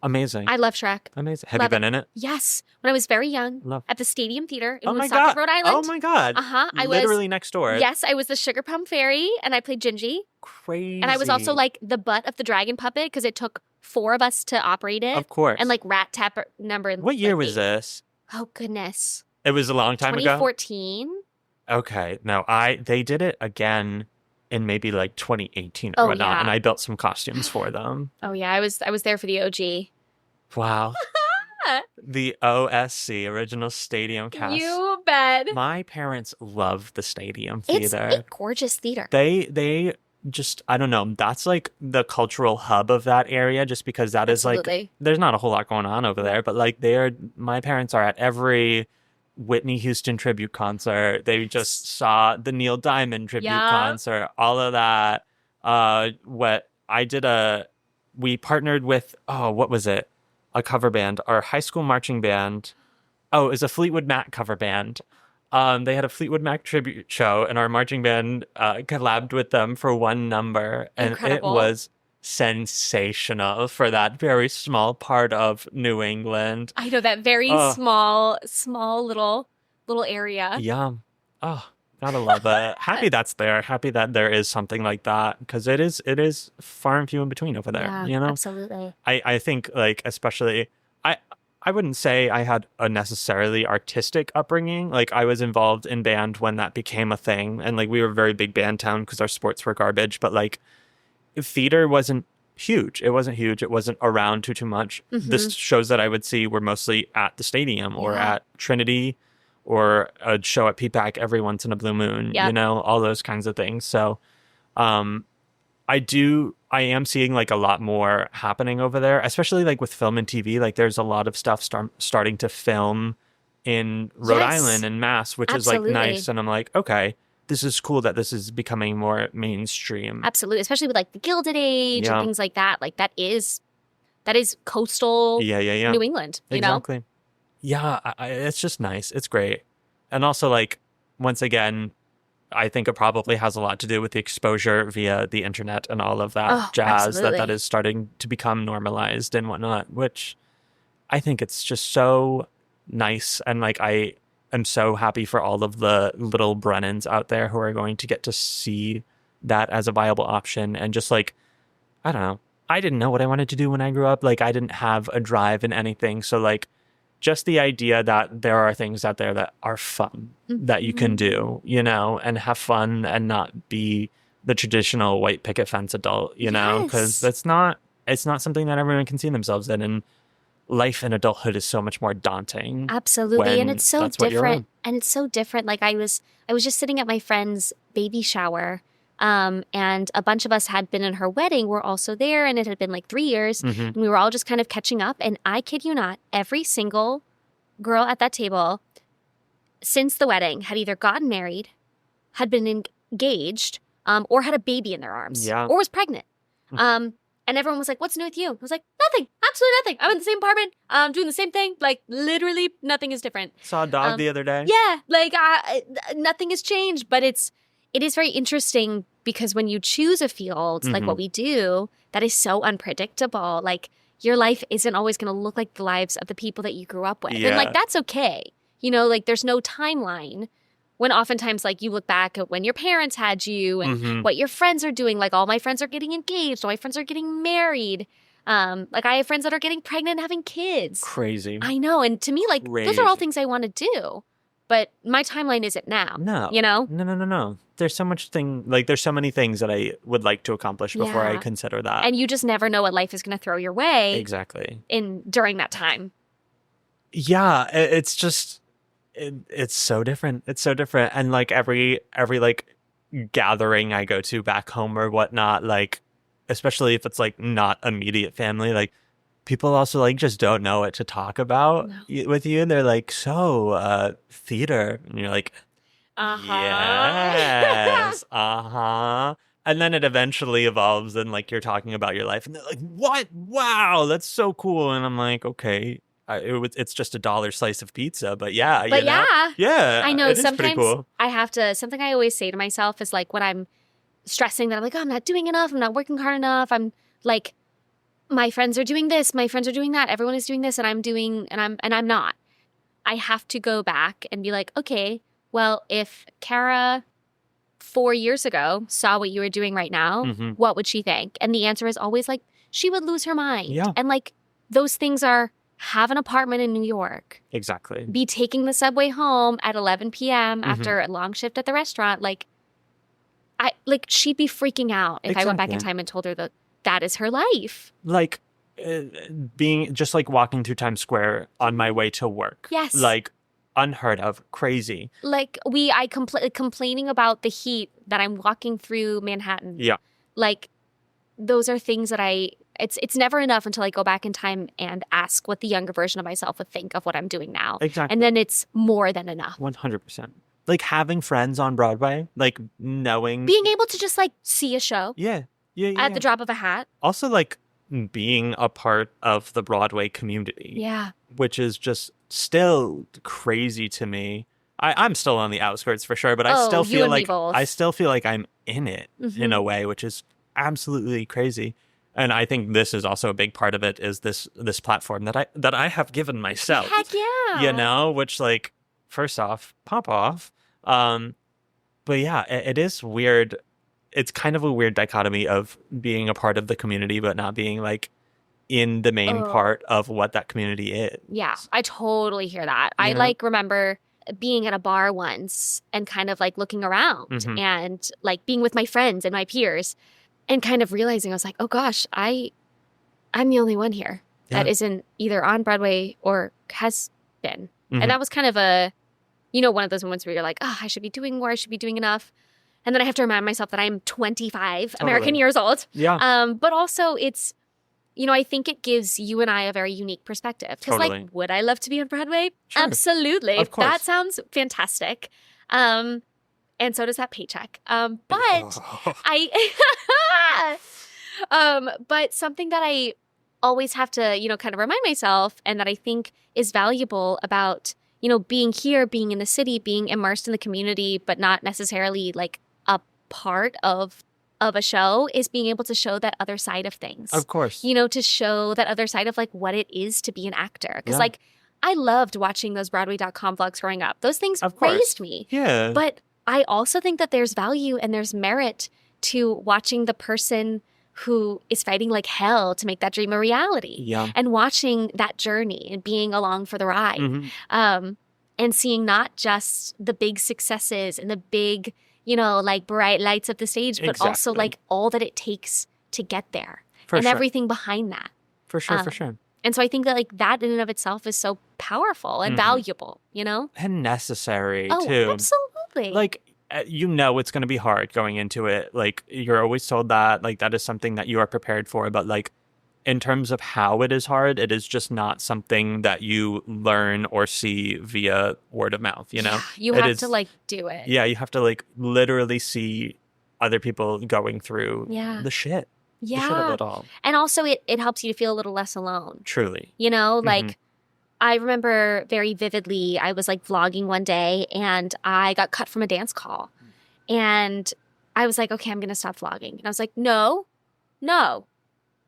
Amazing. I love Shrek. Amazing. Have you been in it? Yes. When I was very young. At the Stadium Theater in Woonsocket, Rhode Island. Oh my God. I literally next door. Yes, I was the Sugar Plum Fairy and I played Gingy. Crazy. And I was also like the butt of the dragon puppet because it took 4 of us to operate it. Of course. And like rat tap number. What year was this? Oh goodness. It was a long time ago? 2014. Okay. No, they did it again in maybe like 2018 or whatnot, and I built some costumes for them. Oh yeah, I was there for the OG. Wow. The OSC, Original Stadium Cast. You bet. My parents love the Stadium Theater. It's a gorgeous theater. They just, I don't know, that's like the cultural hub of that area, just because that Absolutely. is like, there's not a whole lot going on over there, but like my parents are at every Whitney Houston tribute concert. They just saw the Neil Diamond tribute concert, all of that. We partnered with, what was it? A cover band, our high school marching band. Oh, it was a Fleetwood Mac cover band. They had a Fleetwood Mac tribute show, and our marching band collabed with them for one number. And Incredible. It was sensational for that very small part of New England. I know, that very small little area. Yeah. Oh, gotta love it. Happy that's there. Happy that there is something like that, because it is far and few in between over there. Yeah, you know, absolutely. I think, like, especially I wouldn't say I had a necessarily artistic upbringing. Like, I was involved in band when that became a thing, and like we were a very big band town because our sports were garbage. But like, theater wasn't huge. It wasn't huge. It wasn't around too much. The shows that I would see were mostly at the Stadium or at Trinity, or a show at PPAC every once in a blue moon, you know, all those kinds of things. So I am seeing like a lot more happening over there, especially like with film and TV. Like, there's a lot of stuff starting to film in Rhode Island and Mass, which is like nice. And I'm like, okay, this is cool that this is becoming more mainstream. Absolutely. Especially with like the Gilded Age and things like that. Like, that is coastal New England, you know? Yeah, it's just nice. It's great. And also, like, once again, I think it probably has a lot to do with the exposure via the internet and all of that jazz that is starting to become normalized and whatnot, which I think it's just so nice. And like, I am so happy for all of the little Brennans out there who are going to get to see that as a viable option. And just like, I don't know, I didn't know what I wanted to do when I grew up. Like, I didn't have a drive in anything. So like, just the idea that there are things out there that are fun that you can do, you know, and have fun and not be the traditional white picket fence adult, you know, because it's not something that everyone can see themselves in. And life in adulthood is so much more daunting. Absolutely. And it's so different. And it's so different. Like, I was just sitting at my friend's baby shower. And a bunch of us had been in her wedding. We're also there, and it had been like 3 years. And we were all just kind of catching up. And I kid you not, every single girl at that table since the wedding had either gotten married, had been engaged, or had a baby in their arms, or was pregnant. And everyone was like, "What's new with you?" I was like, "Nothing, absolutely nothing. I'm in the same apartment, doing the same thing. Like, literally nothing is different." Saw a dog the other day. Yeah, like nothing has changed, but it is very interesting because when you choose a field like what we do, that is so unpredictable. Like, your life isn't always going to look like the lives of the people that you grew up with. And like, that's okay. You know, like, there's no timeline. when oftentimes like you look back at when your parents had you and what your friends are doing. Like all my friends are getting engaged. All my friends are getting married. Like I have friends that are getting pregnant and having kids. Crazy. I know. And to me, like those are all things I want to do. But my timeline isn't now. No. You know? No. There's so many things that I would like to accomplish before I consider that. And you just never know what life is going to throw your way. Exactly. During that time. Yeah, it's just it's so different. It's so different. And like every like gathering I go to back home or whatnot, like especially if it's like not immediate family, like people also like just don't know what to talk about with you. They're like, so theater, and you're like, yes, and then it eventually evolves and like you're talking about your life and they're like, what? Wow, that's so cool. And I'm like, okay. It's just $1 slice of pizza, but yeah. But yeah. I know it is sometimes cool. I have to, something I always say to myself is like when I'm stressing that I'm like, oh, I'm not doing enough. I'm not working hard enough. I'm like, my friends are doing this. My friends are doing that. Everyone is doing this and I'm not. I have to go back and be like, okay, well, if Cara 4 years ago saw what you were doing right now, what would she think? And the answer is always like, she would lose her mind. Yeah. And like those things are, have an apartment in New York. Exactly. Be taking the subway home at 11 p.m. after a long shift at the restaurant. Like she'd be freaking out if I went back in time and told her that is her life. Like being just like walking through Times Square on my way to work. Yes. Like unheard of, crazy. Like complaining about the heat that I'm walking through Manhattan. Yeah. Like those are things that it's never enough until I go back in time and ask what the younger version of myself would think of what I'm doing now. Exactly. And then it's more than enough. 100%. Like having friends on Broadway, like knowing. Being able to just like see a show. Yeah. At the drop of a hat. Also like being a part of the Broadway community. Yeah. Which is just still crazy to me. I'm still on the outskirts for sure, but I still feel like I'm in it in a way, which is absolutely crazy. And I think this is also a big part of it is this platform that I have given myself. Heck yeah. You know, which like first off, pop off. But yeah, it is weird. It's kind of a weird dichotomy of being a part of the community but not being like in the main part of what that community is. Yeah, I totally hear that. I like remember being at a bar once and kind of like looking around and like being with my friends and my peers and kind of realizing I was like, oh gosh, I'm the only one here that isn't either on Broadway or has been. And that was kind of one of those moments where you're like, oh, I should be doing more. I should be doing enough. And then I have to remind myself that I'm 25 American years old. Yeah. But also it's, I think it gives you and I a very unique perspective. Because like, would I love to be on Broadway? Sure. Absolutely. Of course. That sounds fantastic. And so does that paycheck. But but something that I always have to, kind of remind myself and that I think is valuable about, being here, being in the city, being immersed in the community, but not necessarily like a part of a show is being able to show that other side of things. Of course. To show that other side of like what it is to be an actor. Because like I loved watching those Broadway.com vlogs growing up. Those things raised me. Yeah. But I also think that there's value and there's merit to watching the person who is fighting like hell to make that dream a reality. Yeah. And watching that journey and being along for the ride. And seeing not just the big successes and the big, like bright lights of the stage, but also like all that it takes to get there. And everything behind that. For sure, for sure. And so I think that like that in and of itself is so powerful and valuable, And necessary too. Oh, absolutely. Like, it's going to be hard going into it. Like, you're always told that, like, that is something that you are prepared for. But, like, in terms of how it is hard, it is just not something that you learn or see via word of mouth, Yeah, you have to, like, do it. Yeah, you have to, like, literally see other people going through the shit. Yeah. The shit of it all. And also, it helps you to feel a little less alone. Truly. Like... I remember very vividly, I was like vlogging one day and I got cut from a dance call. And I was like, okay, I'm going to stop vlogging. And I was like, no,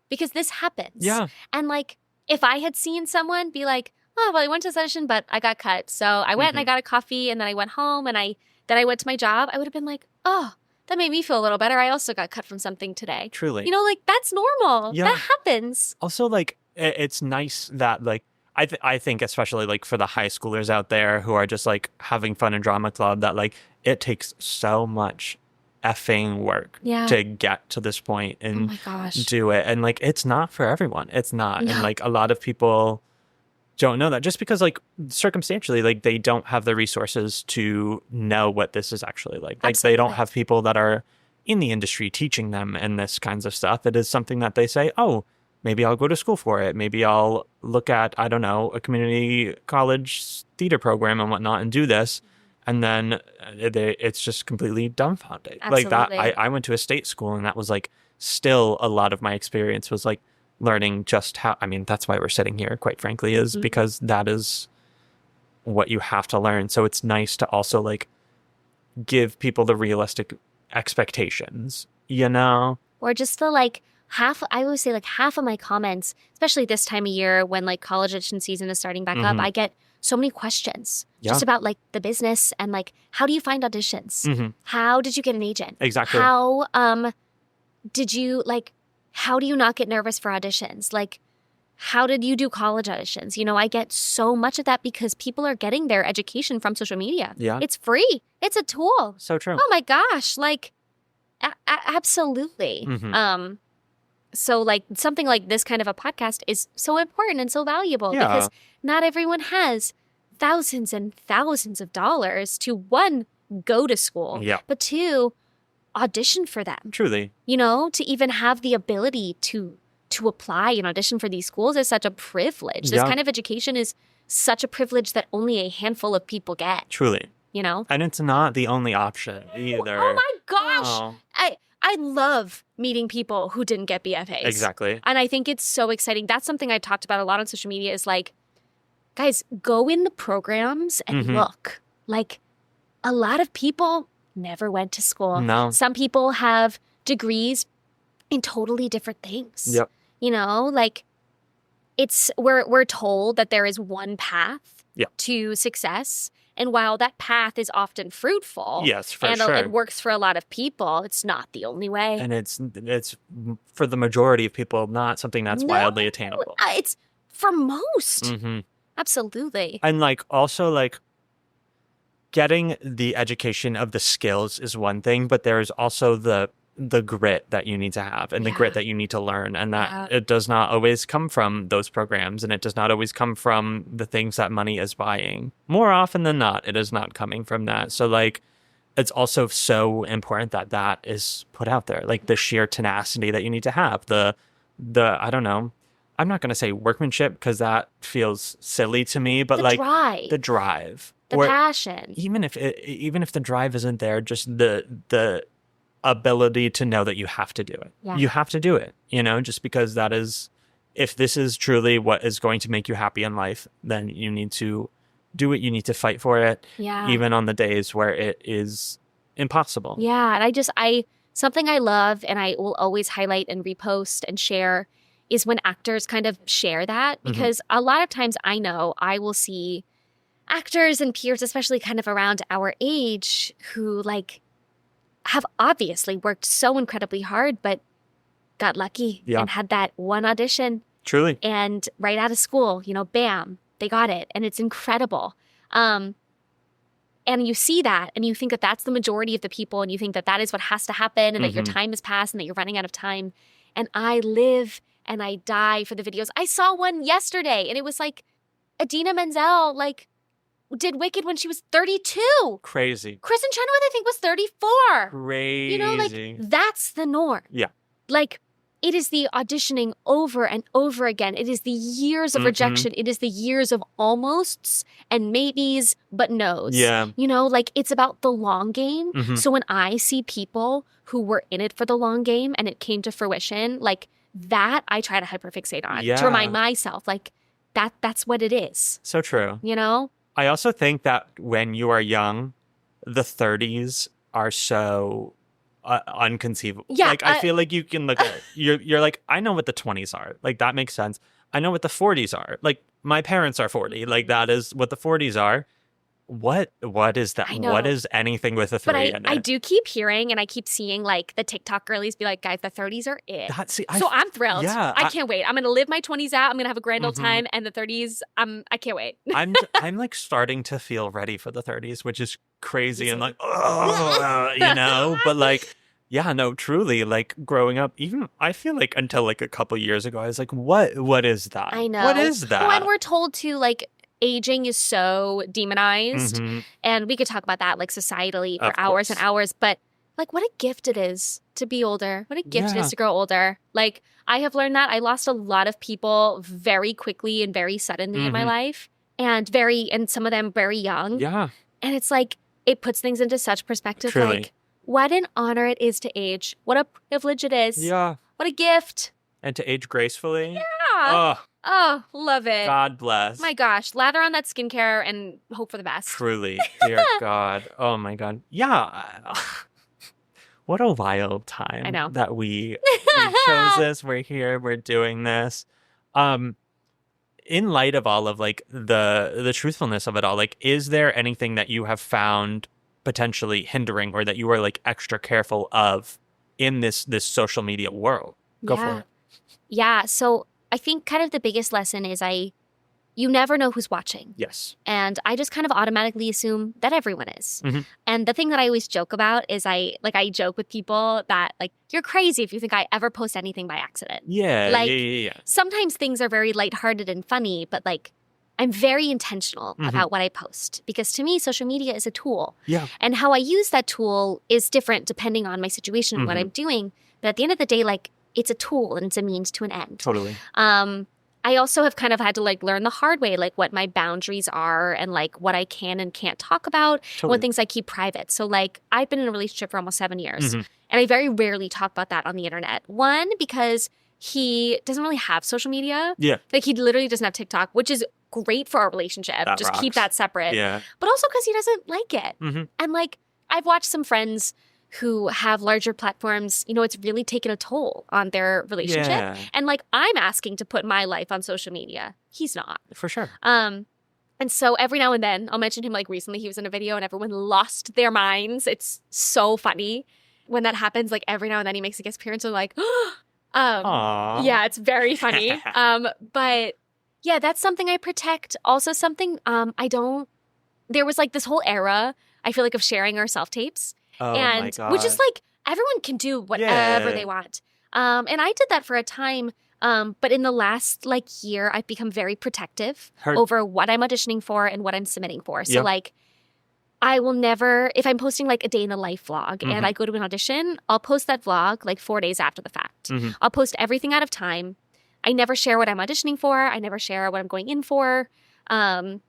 because this happens. Yeah. And like, if I had seen someone be like, oh, well, I went to a session, but I got cut. So I went and I got a coffee and then I went home and I that I went to my job, I would have been like, oh, that made me feel a little better. I also got cut from something today. Truly. You know, like, that's normal. Yeah. That happens. Also, like, it's nice that, like, I think especially, like, for the high schoolers out there who are just, like, having fun in drama club, that, like, it takes so much effing work to get to this point and oh my gosh. do it. And, like, it's not for everyone. It's not. No. And, like, a lot of people don't know that just because, like, circumstantially, like, they don't have the resources to know what this is actually like. Like, Absolutely. they don't have people that are in the industry teaching them and this kinds of stuff. It is something that they say, oh, maybe I'll go to school for it. Maybe I'll look at, I don't know, a community college theater program and whatnot and do this. And then it's just completely dumbfounded. Absolutely. Like that, I went to a state school, and that was like still a lot of my experience was like learning just how, I mean, that's why we're sitting here, quite frankly, is because that is what you have to learn. So it's nice to also like give people the realistic expectations, you know? Or just the like I always say like half of my comments, especially this time of year when like college audition season is starting back up, I get so many questions just about like the business and like, how do you find auditions? How did you get an agent? Exactly. How did you like, how do you not get nervous for auditions? Like, how did you do college auditions? You know, I get so much of that because people are getting their education from social media. Yeah. It's free. It's a tool. So true. Oh my gosh. Like, absolutely. So like something like this kind of a podcast is so important and so valuable because not everyone has thousands and thousands of dollars to, one, go to school, but two, audition for them. Truly. You know, to even have the ability to apply and audition for these schools is such a privilege. This kind of education is such a privilege that only a handful of people get. Truly. You know? And it's not the only option either. Oh my gosh. I love meeting people who didn't get BFAs. Exactly. And I think it's so exciting. That's something I talked about a lot on social media is like, guys, go in the programs and look. Like, a lot of people never went to school. No. Some people have degrees in totally different things. Yep. You know, like we're told that there is one path to success. And while that path is often fruitful, yes, for and sure, it works for a lot of people, it's not the only way. And it's for the majority of people not something that's wildly attainable. It's for most. Absolutely. And like also like getting the education of the skills is one thing, but there's also the grit that you need to have and the grit that you need to learn, and that it does not always come from those programs, and it does not always come from the things that money is buying. More often than not, it is not coming from that. So like it's also so important that that is put out there, like the sheer tenacity that you need to have, the I don't know, I'm not going to say workmanship because that feels silly to me, but like the drive, the passion. Even if the drive isn't there, just the ability to know that you have to do it. Yeah. You have to do it, you know, just because that is, if this is truly what is going to make you happy in life, then you need to do it. You need to fight for it. Yeah. Even on the days where it is impossible. Yeah. And something I love and I will always highlight and repost and share is when actors kind of share that, because a lot of times I know I will see actors and peers, especially kind of around our age, who like have obviously worked so incredibly hard, but got lucky and had that one audition. Truly. And right out of school, you know, bam, they got it. And it's incredible. And you see that and you think that that's the majority of the people, and you think that that is what has to happen, and that your time has passed and that you're running out of time. And I live and I die for the videos. I saw one yesterday and it was like Idina Menzel, like, did Wicked when she was 32. Crazy. Kristen Chenoweth, I think, was 34. Crazy. You know, like, that's the norm. Yeah. Like, it is the auditioning over and over again. It is the years of rejection. It is the years of almosts and maybes, but no's. Yeah. You know, like, it's about the long game. So when I see people who were in it for the long game and it came to fruition, like, that I try to hyperfixate on to remind myself, like, that's what it is. So true. You know? I also think that when you are young, the 30s are so unconceivable. Yeah, like I feel like you can look at you're like, I know what the 20s are. Like that makes sense. I know what the 40s are. Like my parents are 40. Like that is what the 40s are. What is that? I know. What is anything with a 3 But in it? I do keep hearing and I keep seeing like the TikTok girlies be like, guys, the 30s are it. So I'm thrilled. Yeah, I can't wait. I'm going to live my 20s out. I'm going to have a grand old Mhm. time. And the 30s, I can't wait. I'm like starting to feel ready for the 30s, which is crazy and like, oh, you know, but like, yeah, no, truly, like growing up, even I feel like until like a couple years ago, I was like, what is that? I know. What is that? Oh, and we're told to like, aging is so demonized. Mhm. And we could talk about that like societally for Of hours course. and hours. But like, what a gift it is to be older. What a gift it Yeah. is to grow older. Like, I have learned that. I lost a lot of people very quickly and very suddenly in my Mhm. life. And some of them very young. Yeah, And it's like, it puts things into such perspective. Truly. Like, what an honor it is to age. What a privilege it is. yeah, What a gift. and to age gracefully. Yeah. Oh, love it. God bless. My gosh. Lather on that skincare and hope for the best. Truly, dear God. Oh my God. Yeah. What a wild time. I know. That we chose this. We're here. We're doing this. In light of all of like the truthfulness of it all, like, is there anything that you have found potentially hindering or that you are like extra careful of in this social media world? Go for it. Yeah. So I think kind of the biggest lesson is you never know who's watching. Yes. And I just kind of automatically assume that everyone is. Mhm. And the thing that I always joke about is I joke with people that like, you're crazy if you think I ever post anything by accident. Yeah. Like, yeah. Sometimes things are very lighthearted and funny, but like, I'm very intentional Mhm. about what I post because to me, social media is a tool. Yeah. And how I use that tool is different depending on my situation and what Mhm. I'm doing. But at the end of the day, like, it's a tool and it's a means to an end. Totally. I also have kind of had to like learn the hard way, like what my boundaries are and like what I can and can't talk about, Totally. what things I keep private. So like I've been in a relationship for almost 7 years Mhm. and I very rarely talk about that on the internet. One, because he doesn't really have social media. Yeah. Like he literally doesn't have TikTok, which is great for our relationship. That Just keep rocks. that separate. Yeah. But also because he doesn't like it. Mhm. And like I've watched some friends who have larger platforms, it's really taken a toll on their relationship. Yeah. And like I'm asking to put my life on social media. He's not. For sure. And so every now and then I'll mention him like recently he was in a video and everyone lost their minds. It's so funny when that happens. Like every now and then he makes a guest appearance and like, Aww. yeah, it's very funny. But yeah, that's something I protect. Also something there was like this whole era, I feel like, of sharing our self-tapes. Oh And my God. which is like everyone can do whatever Yeah. they want. And I did that for a time. But in the last like year, I've become very protective over what I'm auditioning for and what I'm submitting for. So Yep. like I will never, if I'm posting like a day in the life vlog Mhm. and I go to an audition, I'll post that vlog like 4 days after the fact. Mhm. I'll post everything out of time. I never share what I'm auditioning for. I never share what I'm going in for. I'm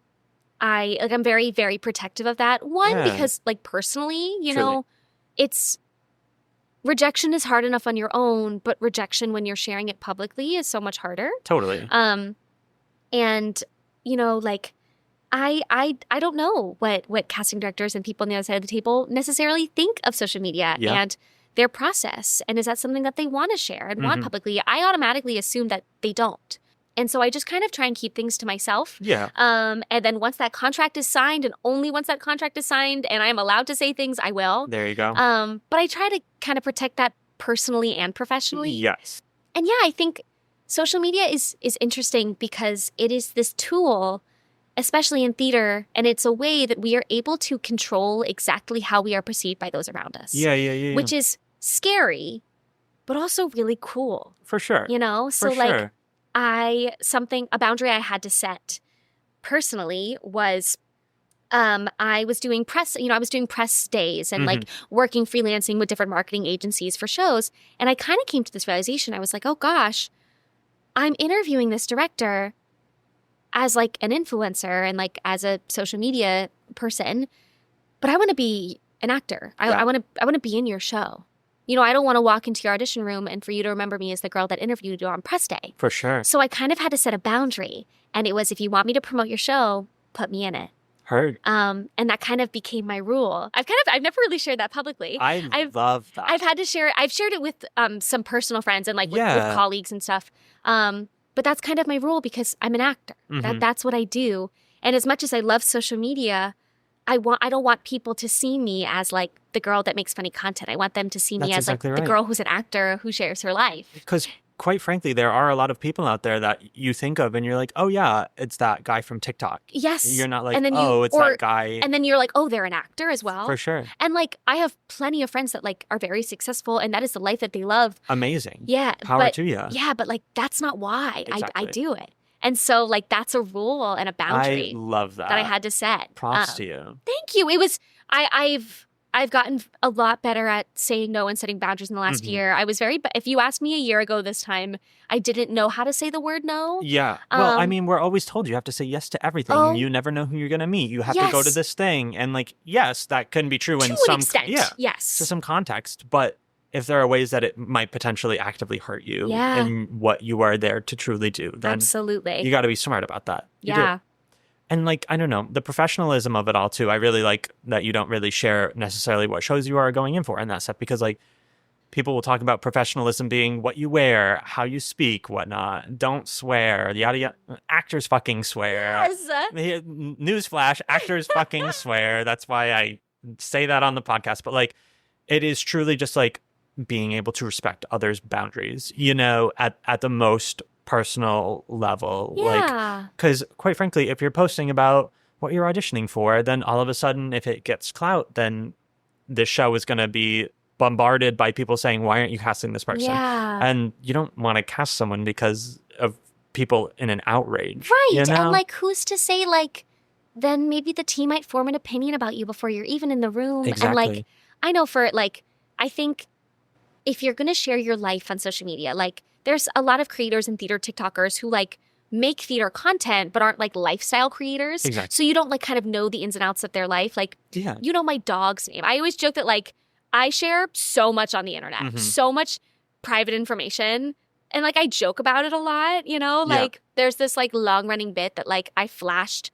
very, very protective of that. One, Yeah. because like personally, Truly. it's rejection is hard enough on your own, but rejection when you're sharing it publicly is so much harder. Totally. And like I don't know what casting directors and people on the other side of the table necessarily think of social media Yeah. and their process. And is that something that they want to share and want Mhm. publicly? I automatically assume that they don't. And so I just kind of try and keep things to myself. Yeah. And then once that contract is signed, and only once that contract is signed, and I am allowed to say things, I will. There you go. But I try to kind of protect that personally and professionally. Yes. And yeah, I think social media is interesting because it is this tool, especially in theater, and it's a way that we are able to control exactly how we are perceived by those around us. Yeah. Which is scary, but also really cool. For sure. So For like sure. a boundary I had to set personally was I was doing press days and like working freelancing with different marketing agencies for shows. And I kind of came to this realization. I was like, oh gosh, I'm interviewing this director as like an influencer and like as a social media person, but I want to be an actor. I want to be in your show. I don't want to walk into your audition room and for you to remember me as the girl that interviewed you on press day. For sure. So I kind of had to set a boundary. And it was, if you want me to promote your show, put me in it. Heard. And that kind of became my rule. I've never really shared that publicly. I love that. I've shared it with some personal friends and like with Yeah. colleagues and stuff. But that's kind of my rule because I'm an actor. Mhm. That's what I do. And as much as I love social media, I don't want people to see me as like the girl that makes funny content. I want them to see me That's as exactly like right. the girl who's an actor who shares her life. Because quite frankly, there are a lot of people out there that you think of and you're like, oh yeah, it's that guy from TikTok. Yes. You're not like, and then it's that guy. And then you're like, oh, they're an actor as well. For sure. And like, I have plenty of friends that like are very successful and that is the life that they love. Amazing. Yeah. Power to you. Yeah, but like, that's not why Exactly. I do it. And so like, that's a rule and a boundary. I love that. That I had to set. Props to you. Thank you. It was, I've gotten a lot better at saying no and setting boundaries in the last year. I was if you asked me a year ago this time, I didn't know how to say the word no. Yeah. Well, I mean, we're always told you have to say yes to everything. Oh, you never know who you're going to meet. You have to go to this thing. And like, yes, that can be true in some extent. Yeah. Yes. To some context. But if there are ways that it might potentially actively hurt you in what you are there to truly do, then absolutely. You got to be smart about that. You yeah. do. And like, I don't know, the professionalism of it all too. I really like that you don't really share necessarily what shows you are going in for and that stuff, because like people will talk about professionalism being what you wear, how you speak, whatnot. Don't swear. Yada yada. Actors fucking swear. Yes. Newsflash, actors fucking swear. That's why I say that on the podcast. But like, it is truly just like being able to respect others' boundaries, you know, at the most personal level. Yeah. Like, because quite frankly, if you're posting about what you're auditioning for, then all of a sudden, if it gets clout, then this show is going to be bombarded by people saying, why aren't you casting this person? Yeah. And you don't want to cast someone because of people in an outrage. Right. You know? And like, who's to say like, then maybe the team might form an opinion about you before you're even in the room. Exactly. And like, I know for like, I think if you're going to share your life on social media, like there's a lot of creators and theater TikTokers who like make theater content, but aren't like lifestyle creators. Exactly. So you don't like kind of know the ins and outs of their life. Like, you know my dog's name. I always joke that like I share so much on the internet, so much private information. And like I joke about it a lot, you know, like there's this like long running bit that like I flashed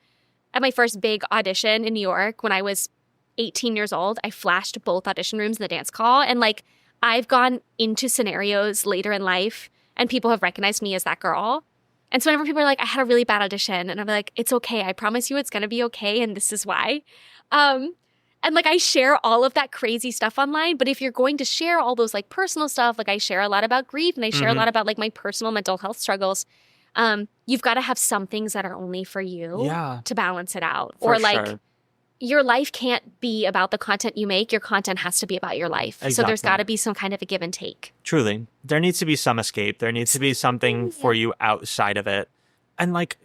at my first big audition in New York when I was 18 years old. I flashed both audition rooms in the dance call. And like I've gone into scenarios later in life and people have recognized me as that girl. And so whenever people are like, I had a really bad audition, and I'm like, it's okay. I promise you it's going to be okay. And this is why. And like I share all of that crazy stuff online. But if you're going to share all those like personal stuff, like I share a lot about grief and I share a lot about like my personal mental health struggles. You've got to have some things that are only for you to balance it out. For or like sure. Your life can't be about the content you make. Your content has to be about your life. Exactly. So there's got to be some kind of a give and take. Truly. There needs to be some escape. There needs to be something for you outside of it. And like,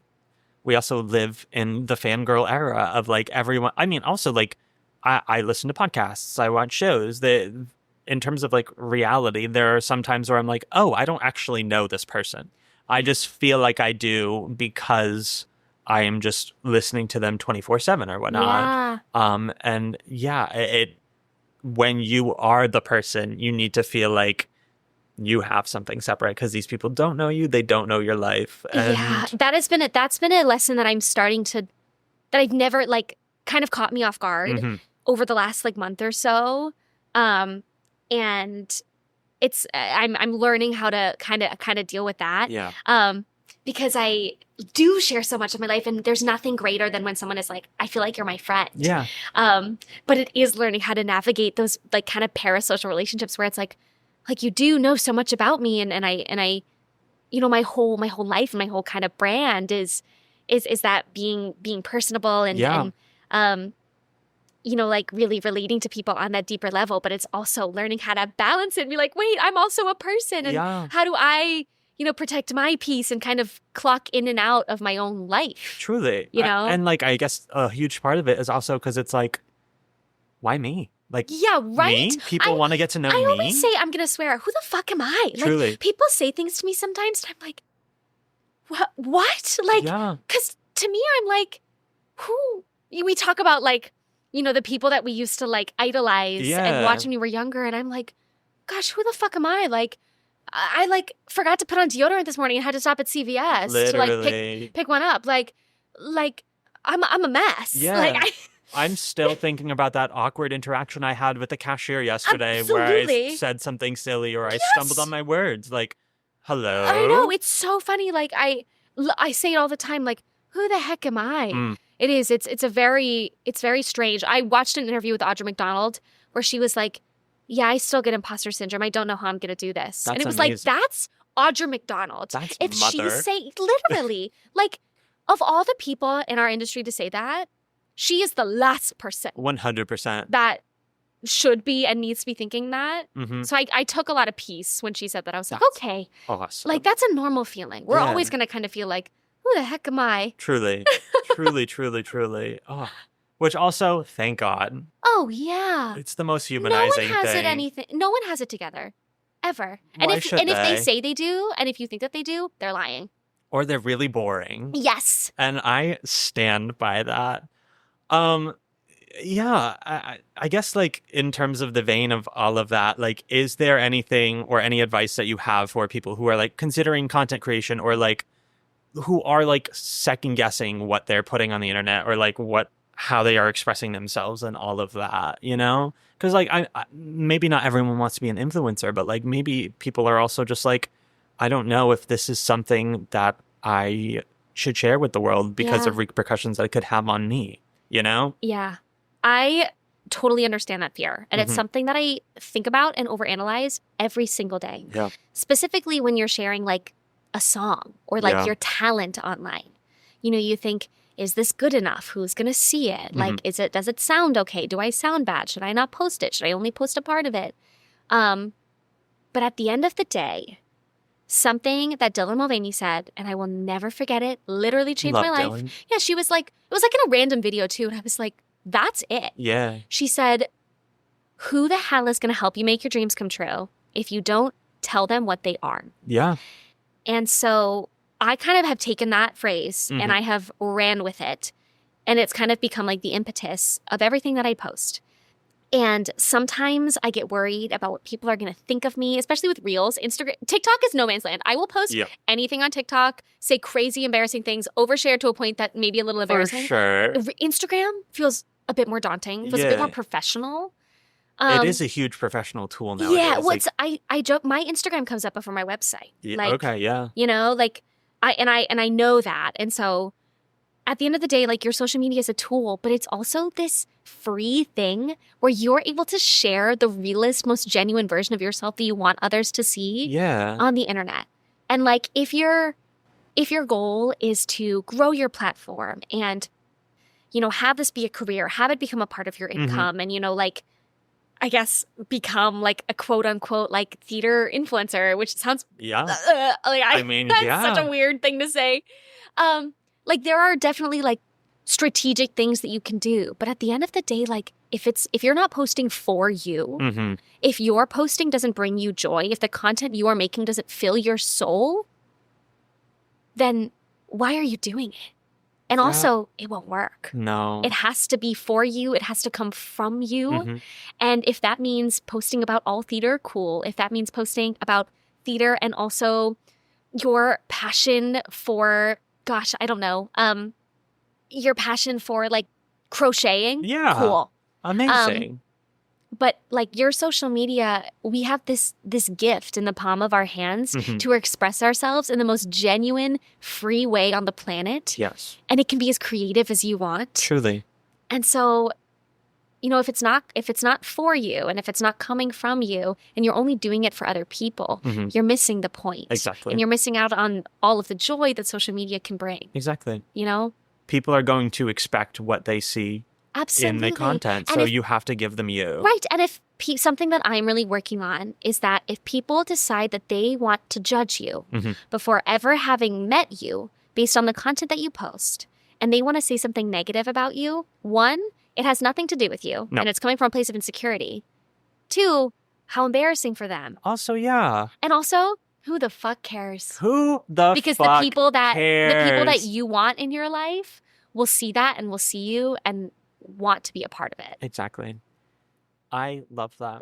we also live in the fangirl era of like everyone. I mean, also like, I listen to podcasts. I watch shows. That in terms of like reality, there are some times where I'm like, oh, I don't actually know this person. I just feel like I do because I am just listening to them 24/7 or whatnot. And it when you are the person, you need to feel like you have something separate because these people don't know you. They don't know your life. And that's been a lesson that I'm starting to, that I've never like kind of caught me off guard over the last like month or so. And it's, I'm learning how to kind of deal with that. Yeah. Because I do share so much of my life, and there's nothing greater than when someone is like, I feel like you're my friend. Yeah. But it is learning how to navigate those like kind of parasocial relationships where it's like you do know so much about me, and I, you know, my whole life and my whole kind of brand is that being personable and you know, like really relating to people on that deeper level, but it's also learning how to balance it and be like, wait, I'm also a person, and how do I, you know, protect my peace and kind of clock in and out of my own life. Truly. You know? And like, I guess a huge part of it is also because it's like, why me? Like, yeah, right? Me? People want to get to know me? I always say, I'm going to swear, who the fuck am I? Truly. Like, people say things to me sometimes, and I'm like, what? Like, because to me, I'm like, who? We talk about like, you know, the people that we used to like idolize and watch when we were younger. And I'm like, gosh, who the fuck am I? Like, I like forgot to put on deodorant this morning and had to stop at CVS to like pick one up. Like I'm a mess. Yeah. Like I'm still thinking about that awkward interaction I had with the cashier yesterday where I said something silly or I stumbled on my words. Like, hello. I know, it's so funny. Like I say it all the time. Like, who the heck am I? It is. It's very strange. I watched an interview with Audra McDonald where she was like, yeah, I still get imposter syndrome. I don't know how I'm going to do this. That's and it was amazing. like, that's Audra McDonald. That's if mother. she's saying, literally, like, of all the people in our industry to say that, she is the last person 100%. that should be and needs to be thinking that. Mm-hmm. So I took a lot of peace when she said that. I was like, That's okay. Awesome. Like, that's a normal feeling. We're Yeah. always going to kind of feel like, who the heck am I? Truly. Truly. Oh. Which also, thank God. Oh, yeah. It's the most humanizing No one has thing. No one has it together. Ever. Why And should if they they? say they do, and if you think that they do, they're lying. Or they're really boring. Yes. And I stand by that. Yeah, I guess, like, in terms of the vein of all of that, like, is there anything or any advice that you have for people who are, like, considering content creation, or, like, who are, like, second guessing what they're putting on the internet, or, like, how they are expressing themselves and all of that, you know? Because, like, I maybe not everyone wants to be an influencer, but, like, maybe people are also just like, I don't know if this is something that I should share with the world because Yeah. of repercussions that it could have on me, you know? Yeah. I totally understand that fear. And it's Mhm. something that I think about and overanalyze every single day. Yeah. Specifically when you're sharing like a song or like Yeah. your talent online. You know, you think, is this good enough? Who's going to see it? Mm-hmm. Like, does it sound okay? Do I sound bad? Should I not post it? Should I only post a part of it? But at the end of the day, something that Dylan Mulvaney said, and I will never forget it, literally changed Love my life. Dylan. Yeah, she was like, it was like in a random video too. And I was like, that's it. Yeah. She said, who the hell is going to help you make your dreams come true if you don't tell them what they are? Yeah. And so I kind of have taken that phrase and I have ran with it. And it's kind of become like the impetus of everything that I post. And sometimes I get worried about what people are going to think of me, especially with Reels. TikTok is no man's land. I will post anything on TikTok, say crazy, embarrassing things, overshare to a point that may be a little For embarrassing. sure. Instagram feels a bit more daunting, feels a bit Yeah. more professional. It is a huge professional tool nowadays. Yeah, like, I joke. My Instagram comes up before my website. yeah, okay, yeah. You know, like I know that, and so at the end of the day, like your social media is a tool, but it's also this free thing where you're able to share the realest, most genuine version of yourself that you want others to see Yeah. on the internet. And like if your goal is to grow your platform and you know have this be a career, have it become a part of your income, and you know like I guess become like a quote unquote like theater influencer, which sounds Yeah. I mean, that's yeah. such a weird thing to say. Like there are definitely like strategic things that you can do, but at the end of the day, like if you're not posting for you, Mm-hmm. if your posting doesn't bring you joy, if the content you are making doesn't fill your soul, then why are you doing it? And also, it won't work. No. It has to be for you. It has to come from you. Mhm. And if that means posting about all theater, cool. If that means posting about theater and also your passion for, gosh, I don't know, your passion for like crocheting, Yeah. cool. Amazing. But like your social media, we have this gift in the palm of our hands Mhm. to express ourselves in the most genuine, free way on the planet. Yes. And it can be as creative as you want. Truly. And so, you know, if it's not for you and if it's not coming from you and you're only doing it for other people, Mhm. you're missing the point. Exactly. And you're missing out on all of the joy that social media can bring, Exactly. you know? People are going to expect what they see Absolutely. in the content, And so if- you have to give them you. Right. And if something that I'm really working on is that if people decide that they want to judge you Mhm. before ever having met you based on the content that you post, and they want to say something negative about you, one, it has nothing to do with you, No. and it's coming from a place of insecurity. Two, how embarrassing for them. Also, yeah. And also, who the fuck cares? Who the Because fuck the people that cares? you want in your life will see that and will see you and want to be a part of it. Exactly. I love that.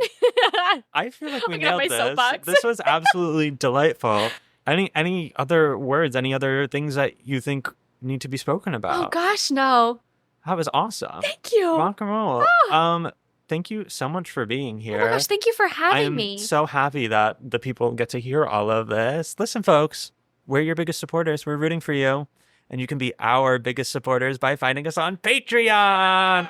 I feel like we I'll get off nailed my this. soapbox. This was absolutely delightful. Any other words, any other things that you think need to be spoken about? Oh gosh, no. That was awesome. Thank you. Rock and roll. Thank you so much for being here. Oh my gosh, thank you for having I'm me. so happy that the people get to hear all of this. Listen, folks, we're your biggest supporters. We're rooting for you. And you can be our biggest supporters by finding us on Patreon.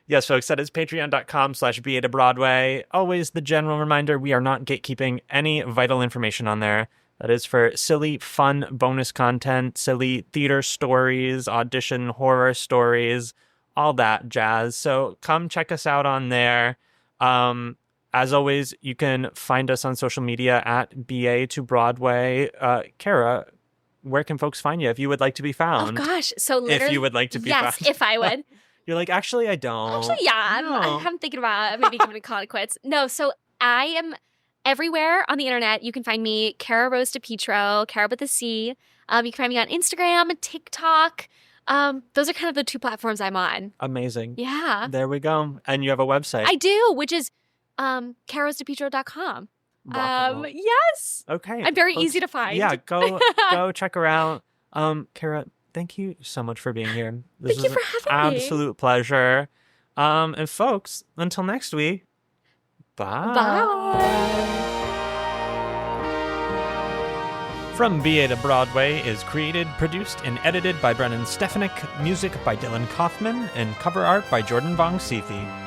Yes, folks, that is patreon.com/BA to Broadway. Always the general reminder, we are not gatekeeping any vital information on there. That is for silly, fun bonus content, silly theater stories, audition horror stories, all that jazz. So come check us out on there. As always, you can find us on social media at BA to Broadway. Cara, where can folks find you if you would like to be found? Oh, gosh. So literally. If you would like to be found. Yes, if I would. You're like, actually, I don't. Actually, yeah. I'm thinking about maybe giving a call it quits. No, so I am everywhere on the internet. You can find me, Cara Rose DiPietro, Cara with a C. You can find me on Instagram, TikTok. Those are kind of the two platforms I'm on. Amazing. Yeah. There we go. And you have a website. I do, which is carosdepietro.com. Yes. Okay. I'm very easy to find. Yeah, go check her out. Cara, thank you so much for being here. This Thank you for having me. Absolute pleasure. And folks, until next week, bye. Bye. From BA to Broadway is created, produced, and edited by Brennan Stefanik, music by Dylan Kaufman, and cover art by Jordan Vongsithi.